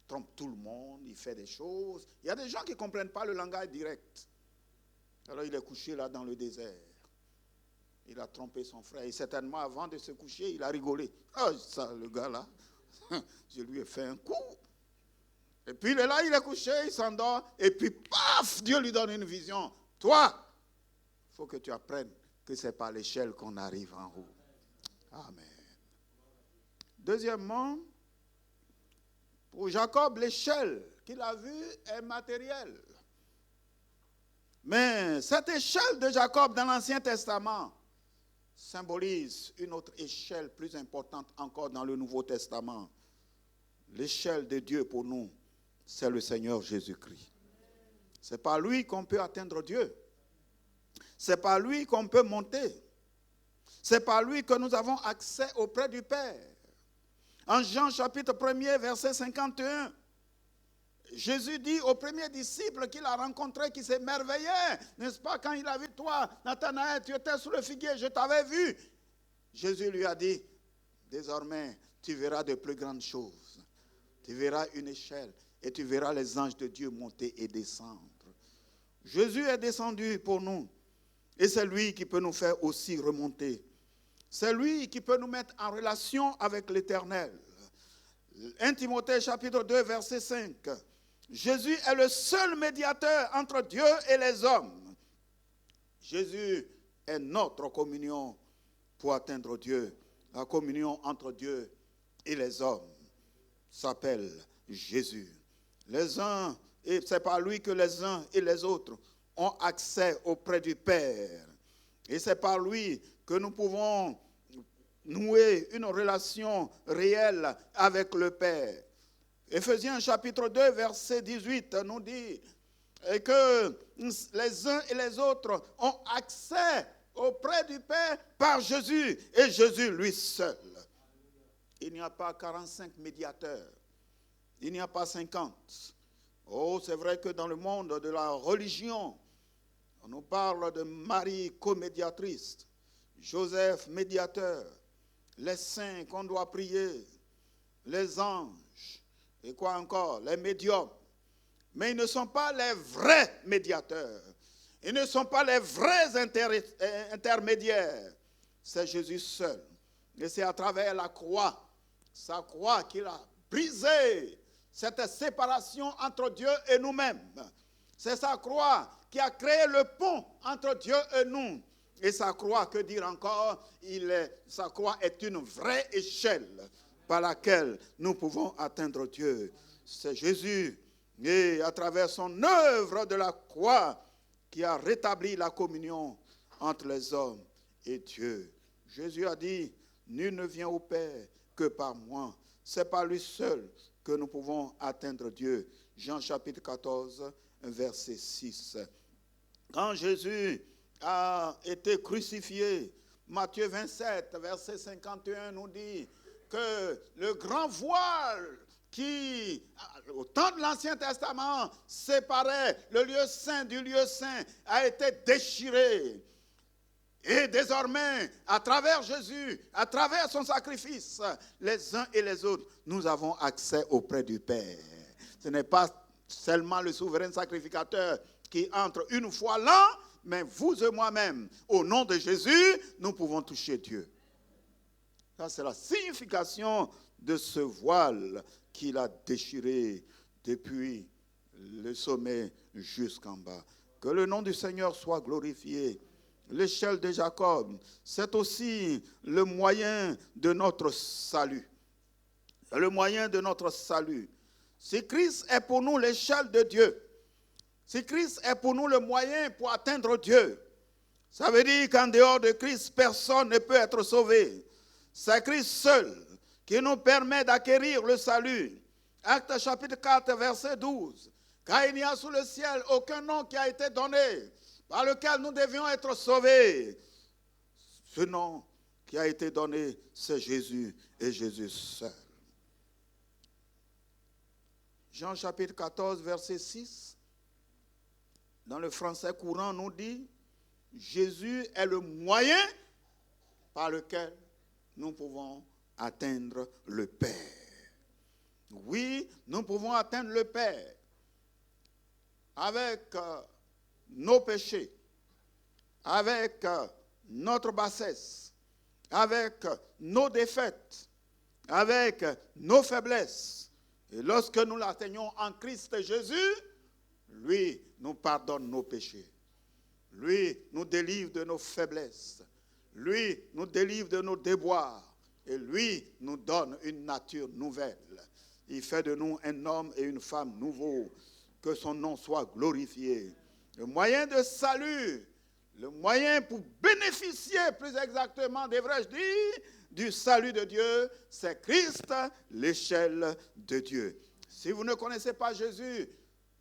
Il trompe tout le monde, il fait des choses. Il y a des gens qui ne comprennent pas le langage direct. Alors il est couché là dans le désert. Il a trompé son frère. Et certainement, avant de se coucher, il a rigolé. Ah, ça, le gars là, je lui ai fait un coup. Et puis il est là, il est couché, il s'endort. Et puis, paf, Dieu lui donne une vision. Toi, il faut que tu apprennes que c'est par l'échelle qu'on arrive en haut. Amen. Deuxièmement, pour Jacob, l'échelle qu'il a vue est matérielle. Mais cette échelle de Jacob dans l'Ancien Testament symbolise une autre échelle plus importante encore dans le Nouveau Testament. L'échelle de Dieu pour nous, c'est le Seigneur Jésus-Christ. C'est par lui qu'on peut atteindre Dieu. C'est par lui qu'on peut monter. C'est par lui que nous avons accès auprès du Père. En Jean chapitre 1er, verset 51, Jésus dit au premier disciple qu'il a rencontré, qui s'émerveillait, n'est-ce pas, quand il a vu toi, Nathanaël, tu étais sous le figuier, je t'avais vu. Jésus lui a dit, désormais, tu verras de plus grandes choses. Tu verras une échelle et tu verras les anges de Dieu monter et descendre. Jésus est descendu pour nous. Et c'est lui qui peut nous faire aussi remonter. C'est lui qui peut nous mettre en relation avec l'Éternel. 1 Timothée chapitre 2 verset 5. Jésus est le seul médiateur entre Dieu et les hommes. Jésus est notre communion pour atteindre Dieu. La communion entre Dieu et les hommes s'appelle Jésus. Les uns, et c'est par lui que les uns et les autres ont accès auprès du Père. Et c'est par lui que nous pouvons nouer une relation réelle avec le Père. Éphésiens chapitre 2, verset 18 nous dit que les uns et les autres ont accès auprès du Père par Jésus et Jésus lui seul. Il n'y a pas 45 médiateurs, il n'y a pas 50. Oh, c'est vrai que dans le monde de la religion, on nous parle de Marie comédiatrice, Joseph médiateur, les saints qu'on doit prier, les anges, et quoi encore, les médiums. Mais ils ne sont pas les vrais médiateurs. Ils ne sont pas les vrais intermédiaires. C'est Jésus seul. Et c'est à travers la croix, sa croix qu'il a brisé cette séparation entre Dieu et nous-mêmes. C'est sa croix qui a créé le pont entre Dieu et nous. Et sa croix, que dire encore, sa croix est une vraie échelle par laquelle nous pouvons atteindre Dieu. C'est Jésus, et à travers son œuvre de la croix, qui a rétabli la communion entre les hommes et Dieu. Jésus a dit, nul ne vient au Père que par moi. C'est par lui seul que nous pouvons atteindre Dieu. Jean chapitre 14, verset 6. Quand Jésus a été crucifié, Matthieu 27, verset 51 nous dit que le grand voile qui, au temps de l'Ancien Testament, séparait le lieu saint du lieu saint, a été déchiré. Et désormais, à travers Jésus, à travers son sacrifice, les uns et les autres, nous avons accès auprès du Père. Ce n'est pas seulement le souverain sacrificateur qui entre une fois l'an, mais vous et moi-même, au nom de Jésus, nous pouvons toucher Dieu. Ça, c'est la signification de ce voile qu'il a déchiré depuis le sommet jusqu'en bas. Que le nom du Seigneur soit glorifié. L'échelle de Jacob, c'est aussi le moyen de notre salut. Le moyen de notre salut. Si Christ est pour nous l'échelle de Dieu, si Christ est pour nous le moyen pour atteindre Dieu, ça veut dire qu'en dehors de Christ, personne ne peut être sauvé. C'est Christ seul qui nous permet d'acquérir le salut. Actes chapitre 4, verset 12. Car il n'y a sous le ciel aucun nom qui a été donné par lequel nous devions être sauvés. Ce nom qui a été donné, c'est Jésus et Jésus seul. Jean chapitre 14, verset 6. Dans le français courant, nous dit, Jésus est le moyen par lequel nous pouvons atteindre le Père. Oui, nous pouvons atteindre le Père avec nos péchés, avec notre bassesse, avec nos défaites, avec nos faiblesses. Et lorsque nous l'atteignons en Christ Jésus, lui nous pardonne nos péchés. Lui nous délivre de nos faiblesses. Lui nous délivre de nos déboires. Et lui nous donne une nature nouvelle. Il fait de nous un homme et une femme nouveaux. Que son nom soit glorifié. Le moyen de salut, le moyen pour bénéficier plus exactement, devrais-je dire, du salut de Dieu, c'est Christ, l'échelle de Dieu. Si vous ne connaissez pas Jésus,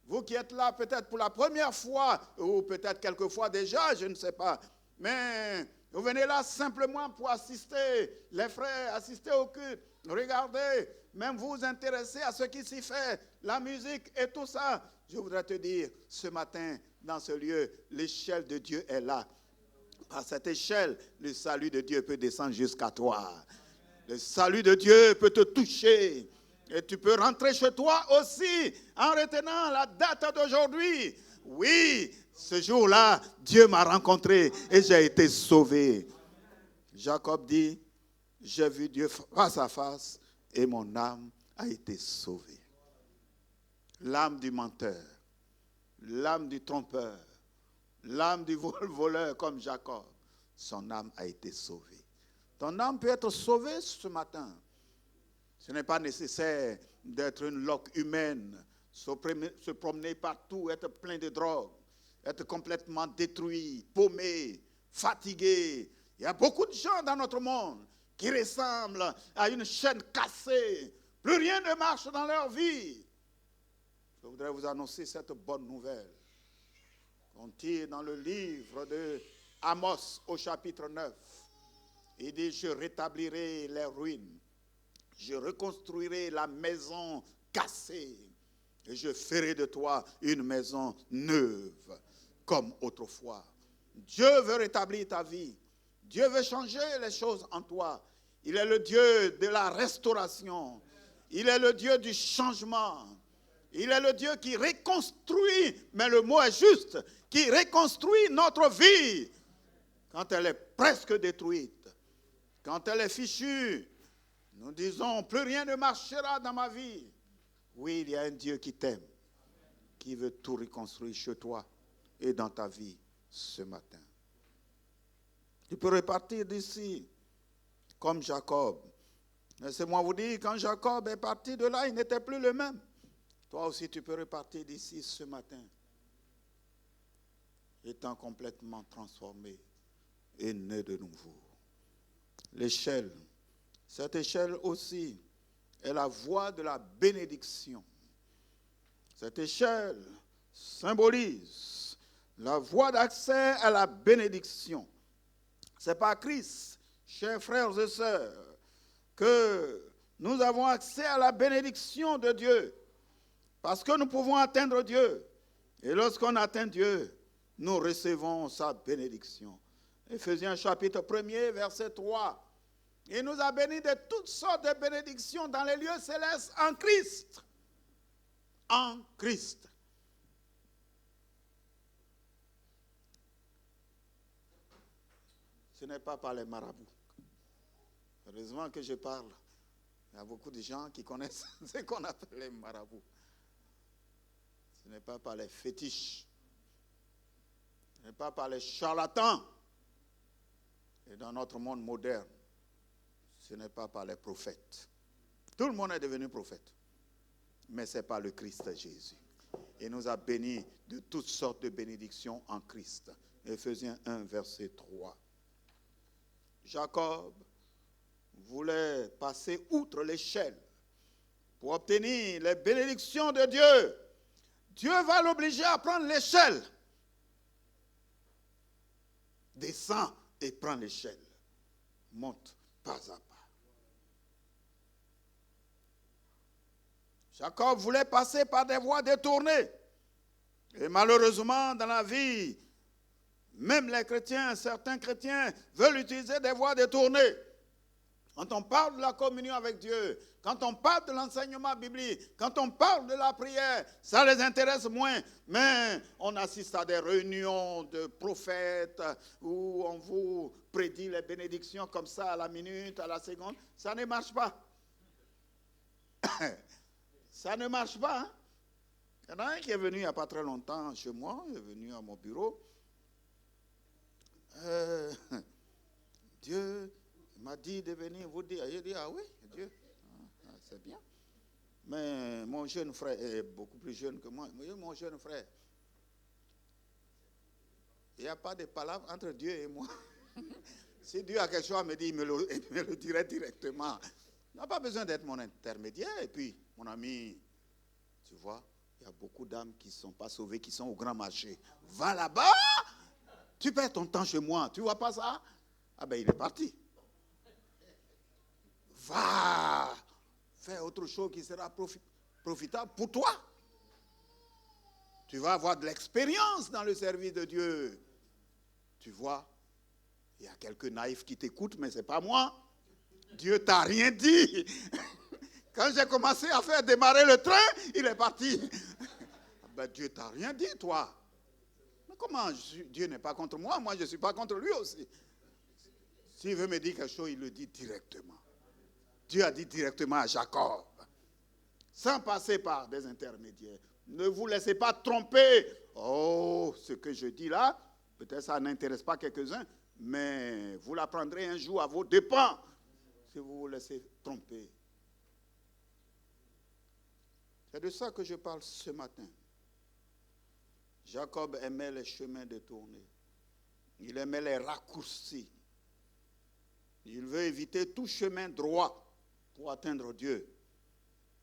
vous qui êtes là peut-être pour la première fois, ou peut-être quelques fois déjà, je ne sais pas, mais vous venez là simplement pour assister, les frères, assister au culte, regardez, même vous intéresser à ce qui s'y fait, la musique et tout ça. Je voudrais te dire, ce matin, dans ce lieu, l'échelle de Dieu est là. À cette échelle, le salut de Dieu peut descendre jusqu'à toi. Le salut de Dieu peut te toucher. Et tu peux rentrer chez toi aussi en retenant la date d'aujourd'hui. Oui, ce jour-là, Dieu m'a rencontré et j'ai été sauvé. Jacob dit, j'ai vu Dieu face à face et mon âme a été sauvée. L'âme du menteur, l'âme du trompeur, l'âme du voleur comme Jacob, son âme a été sauvée. Ton âme peut être sauvée ce matin. Ce n'est pas nécessaire d'être une loque humaine, se promener partout, être plein de drogue, être complètement détruit, paumé, fatigué. Il y a beaucoup de gens dans notre monde qui ressemblent à une chaîne cassée. Plus rien ne marche dans leur vie. Je voudrais vous annoncer cette bonne nouvelle. On tire dans le livre de Amos au chapitre 9. Il dit, je rétablirai les ruines. Je reconstruirai la maison cassée. Et je ferai de toi une maison neuve, comme autrefois. Dieu veut rétablir ta vie. Dieu veut changer les choses en toi. Il est le Dieu de la restauration. Il est le Dieu du changement. Il est le Dieu qui reconstruit, mais le mot est juste, qui reconstruit notre vie quand elle est presque détruite, quand elle est fichue. Nous disons, plus rien ne marchera dans ma vie. Oui, il y a un Dieu qui t'aime, qui veut tout reconstruire chez toi et dans ta vie ce matin. Tu peux repartir d'ici comme Jacob. Laissez-moi vous dire, quand Jacob est parti de là, il n'était plus le même. Toi aussi, tu peux repartir d'ici ce matin, étant complètement transformé et né de nouveau. L'échelle, cette échelle aussi est la voie de la bénédiction. Cette échelle symbolise la voie d'accès à la bénédiction. C'est par Christ, chers frères et sœurs, que nous avons accès à la bénédiction de Dieu. Parce que nous pouvons atteindre Dieu. Et lorsqu'on atteint Dieu, nous recevons sa bénédiction. Éphésiens chapitre 1er, verset 3. Il nous a bénis de toutes sortes de bénédictions dans les lieux célestes en Christ. En Christ. Ce n'est pas par les marabouts. Heureusement que je parle. Il y a beaucoup de gens qui connaissent ce qu'on appelle les marabouts. Ce n'est pas par les fétiches. Ce n'est pas par les charlatans. Et dans notre monde moderne, ce n'est pas par les prophètes. Tout le monde est devenu prophète. Mais ce n'est pas le Christ Jésus. Il nous a bénis de toutes sortes de bénédictions en Christ. Éphésiens 1, verset 3. Jacob voulait passer outre l'échelle pour obtenir les bénédictions de Dieu. Dieu va l'obliger à prendre l'échelle. Descends et prends l'échelle. Monte pas à pas. Jacob voulait passer par des voies détournées. Et malheureusement, dans la vie, même les chrétiens, certains chrétiens veulent utiliser des voies détournées. Quand on parle de la communion avec Dieu, quand on parle de l'enseignement biblique, quand on parle de la prière, ça les intéresse moins. Mais on assiste à des réunions de prophètes où on vous prédit les bénédictions comme ça à la minute, à la seconde. Ça ne marche pas. Ça ne marche pas. Hein? Il y en a un qui est venu il n'y a pas très longtemps chez moi, il est venu à mon bureau. Dieu m'a dit de venir vous dire. J'ai dit, ah oui, Dieu, c'est bien. Mais mon jeune frère est beaucoup plus jeune que moi. Mon jeune frère, il n'y a pas de palabre entre Dieu et moi. Si Dieu a quelque chose à me dire, il me le dirait directement. Il n'a pas besoin d'être mon intermédiaire. Et puis, mon ami, tu vois, il y a beaucoup d'âmes qui ne sont pas sauvées, qui sont au grand marché. Va là-bas, tu perds ton temps chez moi. Tu ne vois pas ça? Ah ben, il est parti. Va faire autre chose qui sera profitable pour toi. Tu vas avoir de l'expérience dans le service de Dieu. Tu vois, il y a quelques naïfs qui t'écoutent, mais ce n'est pas moi. Dieu t'a rien dit. Quand j'ai commencé à faire démarrer le train, il est parti. Ben, Dieu t'a rien dit, toi. Comment Dieu n'est pas contre moi? Moi, je ne suis pas contre lui aussi. S'il veut me dire quelque chose, il le dit directement. Dieu a dit directement à Jacob, sans passer par des intermédiaires. Ne vous laissez pas tromper. Oh, ce que je dis là, peut-être ça n'intéresse pas quelques-uns, mais vous l'apprendrez un jour à vos dépens, si vous vous laissez tromper. C'est de ça que je parle ce matin. Jacob aimait les chemins détournés. Il aimait les raccourcis. Il veut éviter tout chemin droit pour atteindre Dieu.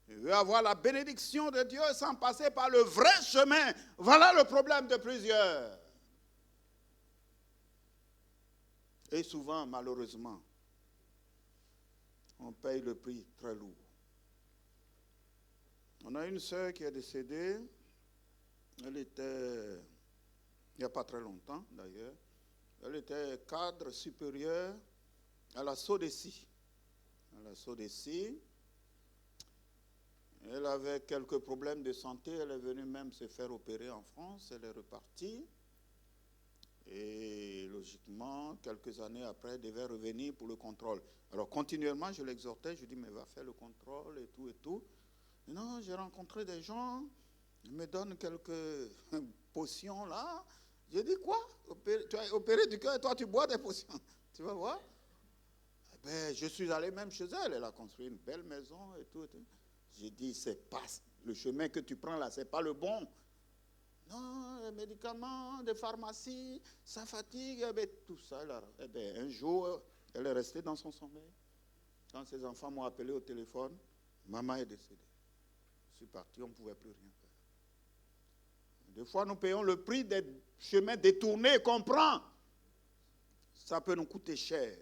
Il veut avoir la bénédiction de Dieu sans passer par le vrai chemin. Voilà le problème de plusieurs. Et souvent, malheureusement, on paye le prix très lourd. On a une sœur qui est décédée. Elle était, il n'y a pas très longtemps d'ailleurs, elle était cadre supérieur à la SODECI. À la SODECI, elle avait quelques problèmes de santé, elle est venue même se faire opérer en France, elle est repartie. Et logiquement, quelques années après, elle devait revenir pour le contrôle. Alors continuellement, je l'exhortais, je lui dis, mais va faire le contrôle et tout et tout. Et non, j'ai rencontré des gens, ils me donnent quelques potions là. J'ai dit, quoi? Tu as opéré du cœur et toi tu bois des potions. Tu vas voir? Eh ben, je suis allé même chez elle, elle a construit une belle maison et tout. Et tout. J'ai dit, c'est pas le chemin que tu prends là, c'est pas le bon. Non, les médicaments, des pharmacies, ça fatigue, eh bien, tout ça. Là. Eh bien, un jour, elle est restée dans son sommeil. Quand ses enfants m'ont appelé au téléphone, maman est décédée. Je suis parti, on ne pouvait plus rien faire. Des fois, nous payons le prix des chemins détournés qu'on prend. Ça peut nous coûter cher.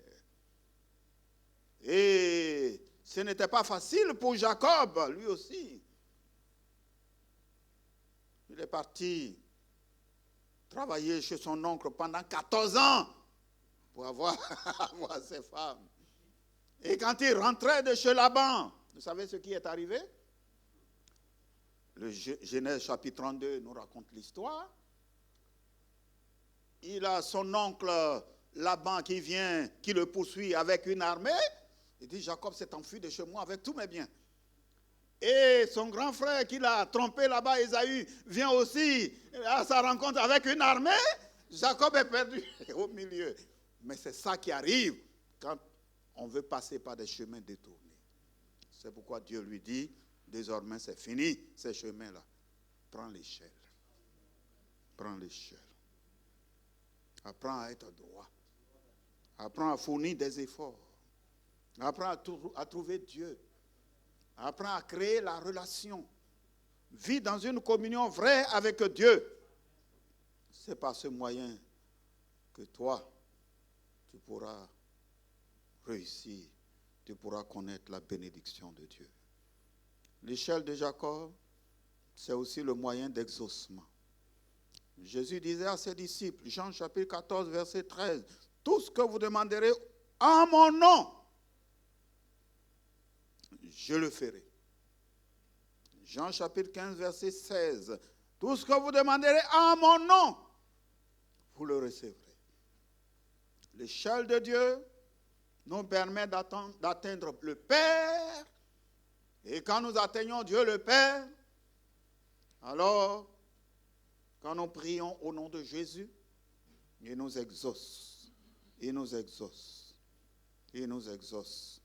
Et ce n'était pas facile pour Jacob, lui aussi. Il est parti travailler chez son oncle pendant 14 ans pour avoir ses femmes. Et quand il rentrait de chez Laban, vous savez ce qui est arrivé? Le Genèse chapitre 32 nous raconte l'histoire. Il a son oncle Laban qui vient, qui le poursuit avec une armée. Il dit, Jacob s'est enfui de chez moi avec tous mes biens. Et son grand frère qui l'a trompé là-bas, Ésaü, vient aussi à sa rencontre avec une armée. Jacob est perdu au milieu. Mais c'est ça qui arrive quand on veut passer par des chemins détournés. C'est pourquoi Dieu lui dit, désormais c'est fini, ces chemins-là. Prends l'échelle. Prends l'échelle. Apprends à être droit. Apprends à fournir des efforts. Apprends à trouver Dieu. Apprends à créer la relation. Vis dans une communion vraie avec Dieu. C'est par ce moyen que toi, tu pourras réussir. Tu pourras connaître la bénédiction de Dieu. L'échelle de Jacob, c'est aussi le moyen d'exaucement. Jésus disait à ses disciples, Jean chapitre 14, verset 13, « Tout ce que vous demanderez en mon nom, je le ferai. » Jean chapitre 15, verset 16, « Tout ce que vous demanderez en mon nom, vous le recevrez. » L'échelle de Dieu nous permet d'atteindre le Père. Et quand nous atteignons Dieu le Père, alors, quand nous prions au nom de Jésus, il nous exauce. Il nous exauce. Il nous exauce.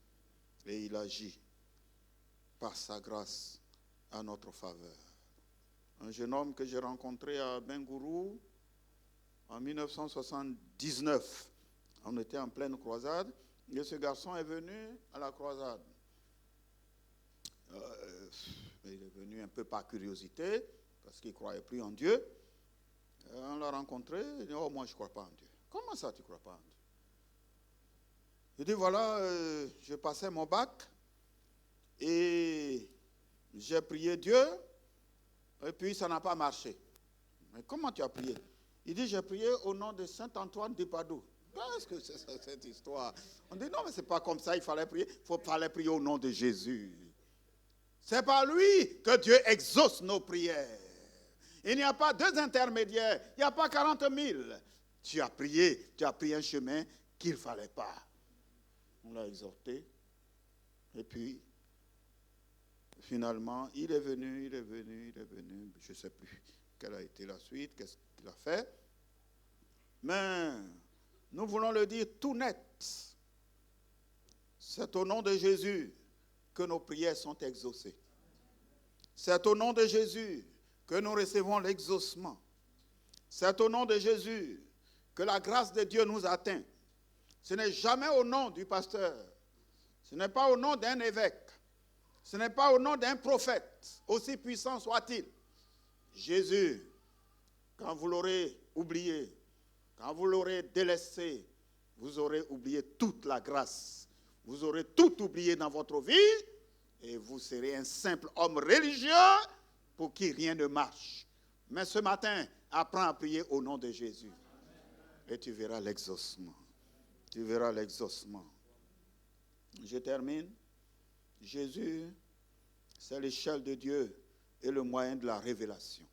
Et il agit par sa grâce à notre faveur. Un jeune homme que j'ai rencontré à Bengourou en 1979. On était en pleine croisade et ce garçon est venu à la croisade. Il est venu un peu par curiosité parce qu'il ne croyait plus en Dieu. On l'a rencontré, il dit, oh moi je ne crois pas en Dieu. Comment ça tu ne crois pas en Dieu? Il dit, voilà, je passais mon bac et j'ai prié Dieu et puis ça n'a pas marché. Mais comment tu as prié? Il dit, j'ai prié au nom de Saint Antoine de Padoue. Qu'est-ce que c'est ça, cette histoire? On dit, non, mais ce n'est pas comme ça, il fallait prier au nom de Jésus. C'est par lui que Dieu exauce nos prières. Il n'y a pas deux intermédiaires. Il n'y a pas 40 000. Tu as prié, tu as pris un chemin qu'il ne fallait pas. On l'a exhorté. Et puis, finalement, il est venu. Je ne sais plus quelle a été la suite, qu'est-ce qu'il a fait. Mais nous voulons le dire tout net. C'est au nom de Jésus que nos prières sont exaucées. C'est au nom de Jésus que nous recevons l'exaucement. C'est au nom de Jésus que la grâce de Dieu nous atteint. Ce n'est jamais au nom du pasteur. Ce n'est pas au nom d'un évêque. Ce n'est pas au nom d'un prophète, aussi puissant soit-il. Jésus, quand vous l'aurez oublié, quand vous l'aurez délaissé, vous aurez oublié toute la grâce. Vous aurez tout oublié dans votre vie et vous serez un simple homme religieux pour qui rien ne marche. Mais ce matin, apprends à prier au nom de Jésus. Et tu verras l'exaucement. Tu verras l'exaucement. Je termine. Jésus, c'est l'échelle de Dieu et le moyen de la révélation.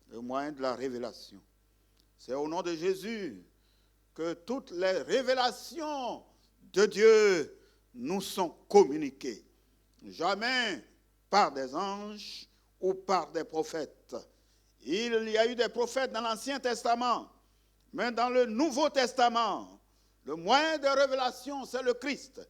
Le moyen de la révélation. C'est au nom de Jésus que toutes les révélations de Dieu nous sont communiquées. Jamais par des anges ou par des prophètes. Il y a eu des prophètes dans l'Ancien Testament, mais dans le Nouveau Testament, le moyen de révélation, c'est le Christ.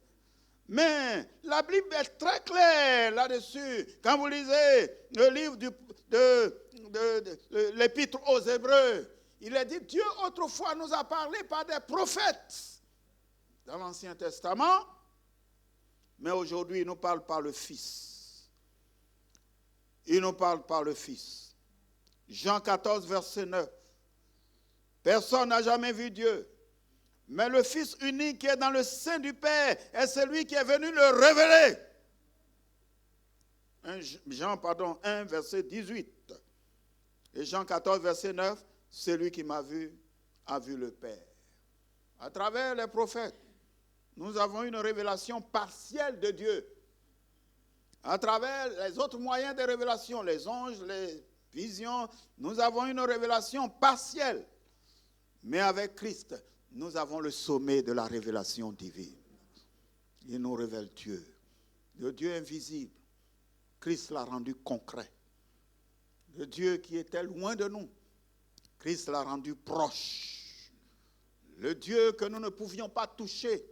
Mais la Bible est très claire là-dessus. Quand vous lisez le livre de l'Épître aux Hébreux, il est dit, Dieu autrefois nous a parlé par des prophètes dans l'Ancien Testament, mais aujourd'hui il nous parle par le Fils. Il nous parle par le Fils. Jean 14, verset 9. Personne n'a jamais vu Dieu. Mais le Fils unique qui est dans le sein du Père est celui qui est venu le révéler. Jean 1, verset 18. Et Jean 14, verset 9, celui qui m'a vu a vu le Père. À travers les prophètes, nous avons une révélation partielle de Dieu. À travers les autres moyens de révélation, les anges, les visions, nous avons une révélation partielle. Mais avec Christ, nous avons le sommet de la révélation divine. Il nous révèle Dieu. Le Dieu invisible. Christ l'a rendu concret. Le Dieu qui était loin de nous. Christ l'a rendu proche. Le Dieu que nous ne pouvions pas toucher.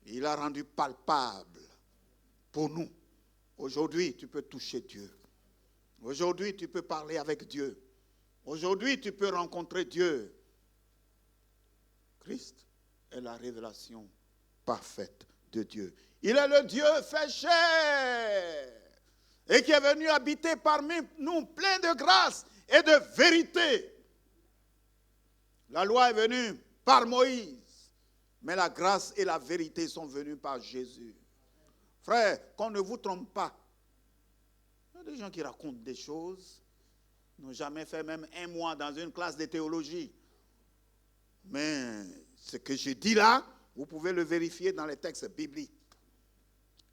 Il l'a rendu palpable pour nous. Aujourd'hui, tu peux toucher Dieu. Aujourd'hui, tu peux parler avec Dieu. Aujourd'hui, tu peux rencontrer Dieu. Christ est la révélation parfaite de Dieu. Il est le Dieu fait chair et qui est venu habiter parmi nous plein de grâce et de vérité. La loi est venue par Moïse, mais la grâce et la vérité sont venues par Jésus. Frère, qu'on ne vous trompe pas. Il y a des gens qui racontent des choses, n'ont jamais fait même un mois dans une classe de théologie. Mais ce que je dis là, vous pouvez le vérifier dans les textes bibliques.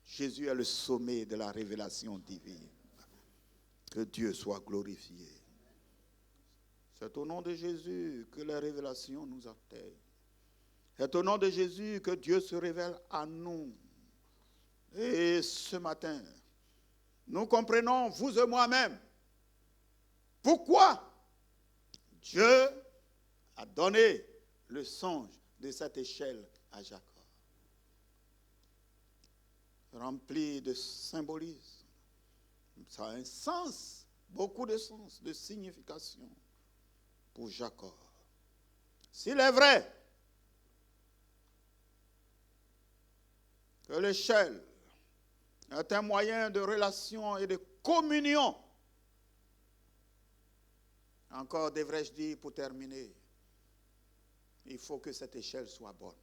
Jésus est le sommet de la révélation divine. Que Dieu soit glorifié. C'est au nom de Jésus que la révélation nous atteigne. C'est au nom de Jésus que Dieu se révèle à nous. Et ce matin, nous comprenons, vous et moi-même, pourquoi Dieu a donné le songe de cette échelle à Jacob. Rempli de symbolisme. Ça a un sens, beaucoup de sens, de signification pour Jacob. S'il est vrai que l'échelle est un moyen de relation et de communion, encore devrais-je dire pour terminer, il faut que cette échelle soit bonne.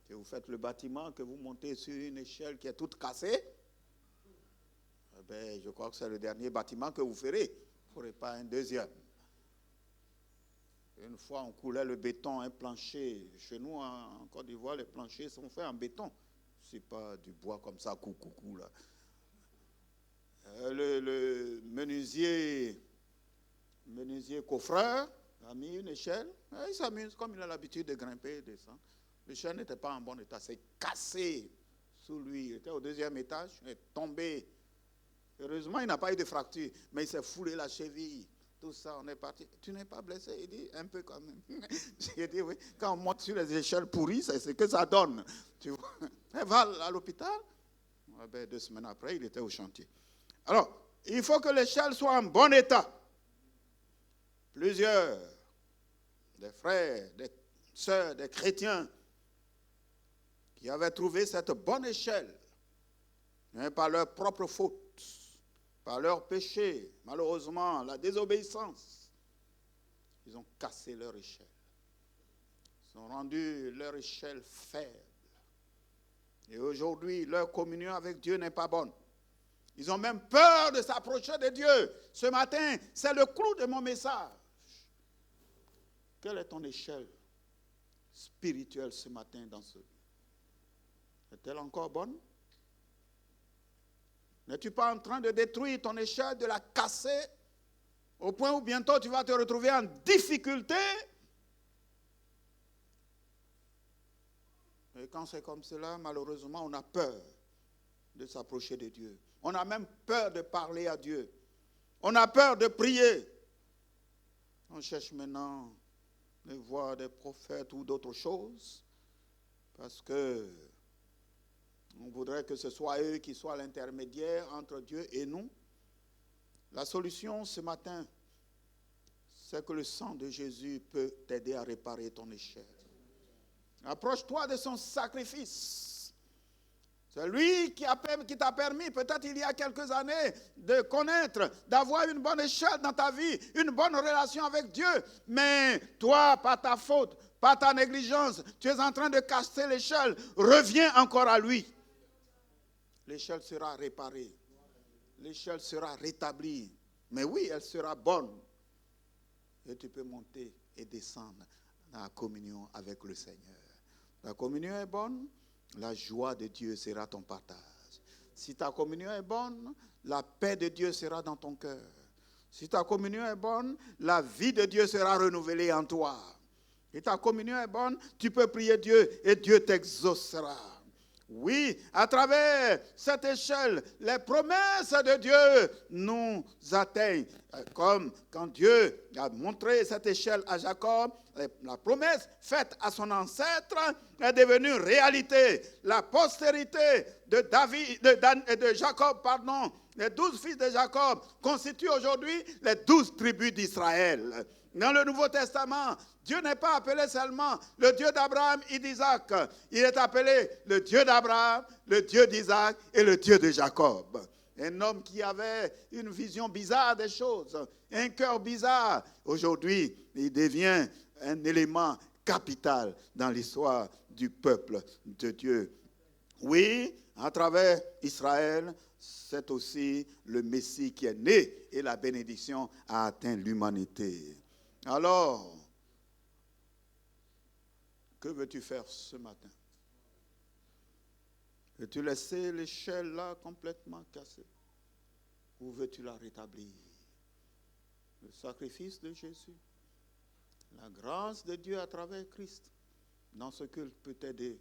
Si vous faites le bâtiment, que vous montez sur une échelle qui est toute cassée, eh bien, je crois que c'est le dernier bâtiment que vous ferez. Vous ne ferez pas un deuxième. Une fois, on coulait le béton, un plancher. Chez nous, en Côte d'Ivoire, les planchers sont faits en béton. Ce n'est pas du bois comme ça, coucou là. Le menuisier coffreur a mis une échelle. Il s'amuse comme il a l'habitude de grimper et descendre. L'échelle n'était pas en bon état. C'est cassé sous lui. Il était au 2e étage. Il est tombé. Heureusement, il n'a pas eu de fracture. Mais il s'est foulé la cheville. Tout ça, on est parti. Tu n'es pas blessé? Il dit, un peu quand même. J'ai dit, oui. Quand on monte sur les échelles pourries, c'est ce que ça donne. Tu vois? Il va à l'hôpital. 2 semaines après, il était au chantier. Alors, il faut que l'échelle soit en bon état. Plusieurs des frères, des sœurs, des chrétiens qui avaient trouvé cette bonne échelle, mais par leur propre faute, par leur péché, malheureusement, la désobéissance, ils ont cassé leur échelle. Ils ont rendu leur échelle faible. Et aujourd'hui, leur communion avec Dieu n'est pas bonne. Ils ont même peur de s'approcher de Dieu. Ce matin, c'est le clou de mon message. Quelle est ton échelle spirituelle ce matin dans ce lieu? Est-elle encore bonne? N'es-tu pas en train de détruire ton échelle, de la casser, au point où bientôt tu vas te retrouver en difficulté? Et quand c'est comme cela, malheureusement, on a peur de s'approcher de Dieu. On a même peur de parler à Dieu. On a peur de prier. On cherche maintenant de voir des prophètes ou d'autres choses parce que on voudrait que ce soit eux qui soient l'intermédiaire entre Dieu et nous. La solution ce matin, c'est que le sang de Jésus peut t'aider à réparer ton échelle. Approche-toi de son sacrifice. C'est lui qui t'a permis, peut-être il y a quelques années, de connaître, d'avoir une bonne échelle dans ta vie, une bonne relation avec Dieu. Mais toi, par ta faute, par ta négligence, tu es en train de casser l'échelle. Reviens encore à lui. L'échelle sera réparée. L'échelle sera rétablie. Mais oui, elle sera bonne. Et tu peux monter et descendre dans la communion avec le Seigneur. La communion est bonne, la joie de Dieu sera ton partage. Si ta communion est bonne, la paix de Dieu sera dans ton cœur. Si ta communion est bonne, la vie de Dieu sera renouvelée en toi. Si ta communion est bonne, tu peux prier Dieu et Dieu t'exaucera. Oui, à travers cette échelle, les promesses de Dieu nous atteignent. Comme quand Dieu a montré cette échelle à Jacob, la promesse faite à son ancêtre est devenue réalité. La postérité de Jacob, les 12 fils de Jacob constituent aujourd'hui les 12 tribus d'Israël. Dans le Nouveau Testament, Dieu n'est pas appelé seulement le Dieu d'Abraham et d'Isaac. Il est appelé le Dieu d'Abraham, le Dieu d'Isaac et le Dieu de Jacob. Un homme qui avait une vision bizarre des choses, un cœur bizarre. Aujourd'hui, il devient un élément capital dans l'histoire du peuple de Dieu. Oui, à travers Israël, c'est aussi le Messie qui est né et la bénédiction a atteint l'humanité. Alors, que veux-tu faire ce matin? Veux-tu laisser l'échelle là complètement cassée? Ou veux-tu la rétablir? Le sacrifice de Jésus, la grâce de Dieu à travers Christ, dans ce culte peut t'aider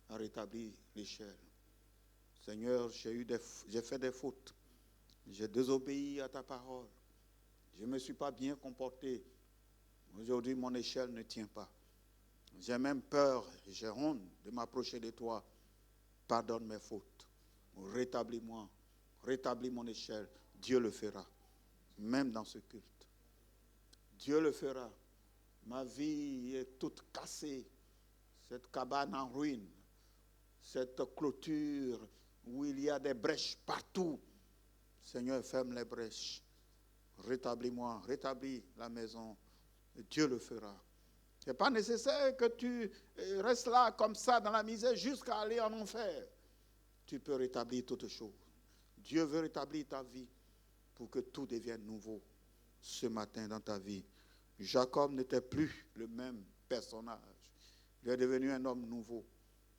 à rétablir l'échelle. Seigneur, j'ai fait des fautes. J'ai désobéi à ta parole. Je ne me suis pas bien comporté. Aujourd'hui, mon échelle ne tient pas. J'ai même peur, j'ai honte de m'approcher de toi. Pardonne mes fautes. Rétablis-moi. Rétablis mon échelle. Dieu le fera. Même dans ce culte. Dieu le fera. Ma vie est toute cassée. Cette cabane en ruine. Cette clôture où il y a des brèches partout. Seigneur, ferme les brèches. Rétablis-moi, rétablis la maison. Et Dieu le fera. Ce n'est pas nécessaire que tu restes là comme ça dans la misère jusqu'à aller en enfer. Tu peux rétablir toutes choses. Dieu veut rétablir ta vie pour que tout devienne nouveau ce matin dans ta vie. Jacob n'était plus le même personnage. Il est devenu un homme nouveau.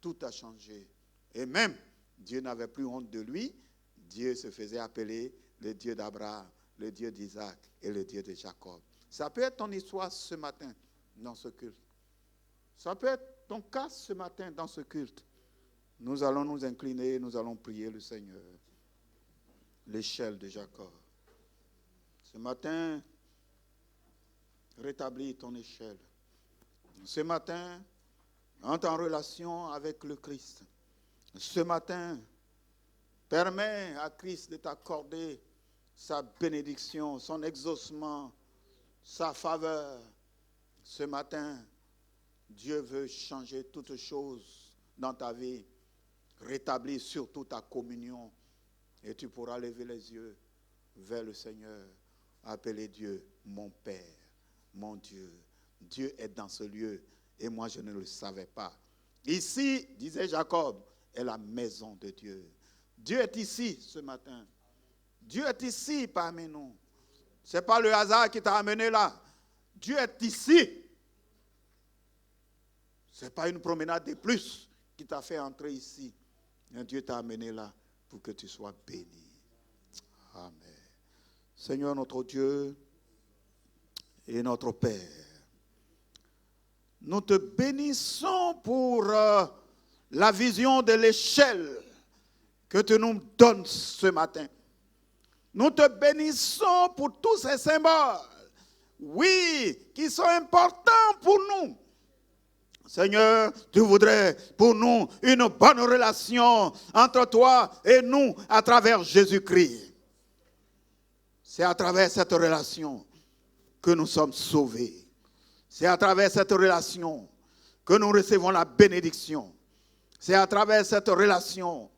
Tout a changé. Et même, Dieu n'avait plus honte de lui. Dieu se faisait appeler le Dieu d'Abraham, le Dieu d'Isaac et le Dieu de Jacob. Ça peut être ton histoire ce matin dans ce culte. Ça peut être ton cas ce matin dans ce culte. Nous allons nous incliner, nous allons prier le Seigneur. L'échelle de Jacob. Ce matin, rétablis ton échelle. Ce matin, entre en relation avec le Christ. Ce matin, permets à Christ de t'accorder sa bénédiction, son exaucement, sa faveur. Ce matin, Dieu veut changer toutes choses dans ta vie, rétablir surtout ta communion, et tu pourras lever les yeux vers le Seigneur, appeler Dieu mon Père, mon Dieu. Dieu est dans ce lieu et moi je ne le savais pas. Ici, disait Jacob, est la maison de Dieu. Dieu est ici ce matin. Dieu est ici parmi nous. Ce n'est pas le hasard qui t'a amené là. Dieu est ici. Ce n'est pas une promenade de plus qui t'a fait entrer ici. Mais Dieu t'a amené là pour que tu sois béni. Amen. Seigneur notre Dieu et notre Père, nous te bénissons pour la vision de l'échelle que tu nous donnes ce matin. Nous te bénissons pour tous ces symboles, oui, qui sont importants pour nous. Seigneur, tu voudrais pour nous une bonne relation entre toi et nous à travers Jésus-Christ. C'est à travers cette relation que nous sommes sauvés. C'est à travers cette relation que nous recevons la bénédiction. C'est à travers cette relation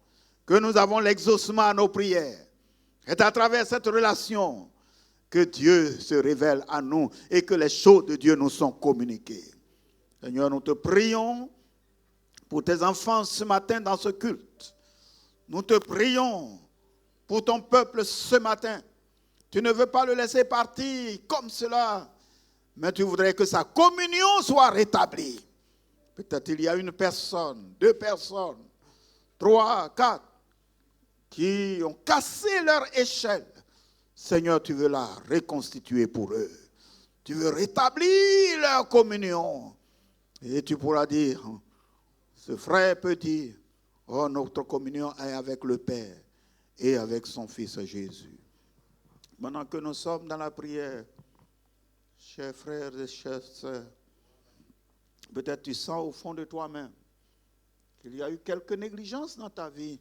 que nous avons l'exaucement à nos prières. C'est à travers cette relation que Dieu se révèle à nous et que les choses de Dieu nous sont communiquées. Seigneur, nous te prions pour tes enfants ce matin dans ce culte. Nous te prions pour ton peuple ce matin. Tu ne veux pas le laisser partir comme cela, mais tu voudrais que sa communion soit rétablie. Peut-être il y a une personne, 2 personnes, 3, 4, qui ont cassé leur échelle. Seigneur, tu veux la reconstituer pour eux. Tu veux rétablir leur communion. Et tu pourras dire, ce frère peut dire, oh, notre communion est avec le Père et avec son Fils Jésus. Maintenant que nous sommes dans la prière, chers frères et chères sœurs, peut-être tu sens au fond de toi-même qu'il y a eu quelques négligences dans ta vie.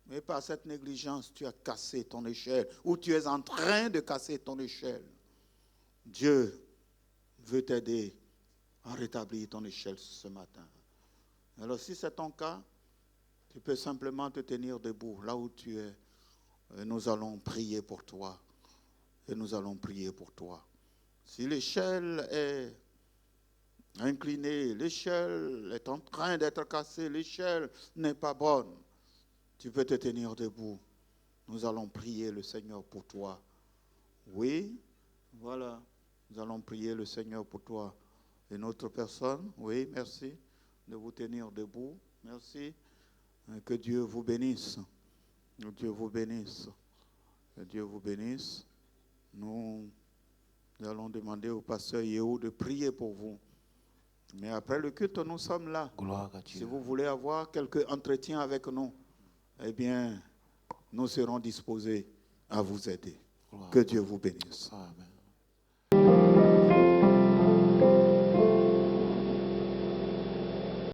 Mais par cette négligence, tu as cassé ton échelle ou tu es en train de casser ton échelle. Dieu veut t'aider à rétablir ton échelle ce matin. Alors si c'est ton cas, tu peux simplement te tenir debout là où tu es. Et nous allons prier pour toi. Et nous allons prier pour toi. Si l'échelle est inclinée, l'échelle est en train d'être cassée, l'échelle n'est pas bonne, tu peux te tenir debout. Nous allons prier le Seigneur pour toi. Oui, voilà. Nous allons prier le Seigneur pour toi. Une autre personne, oui, merci de vous tenir debout. Merci. Que Dieu vous bénisse. Que Dieu vous bénisse. Que Dieu vous bénisse. Nous allons demander au pasteur Yéhou de prier pour vous. Mais après le culte, nous sommes là. Gloire à Dieu. Si vous voulez avoir quelques entretiens avec nous, eh bien, nous serons disposés à vous aider. Que Dieu vous bénisse. Amen.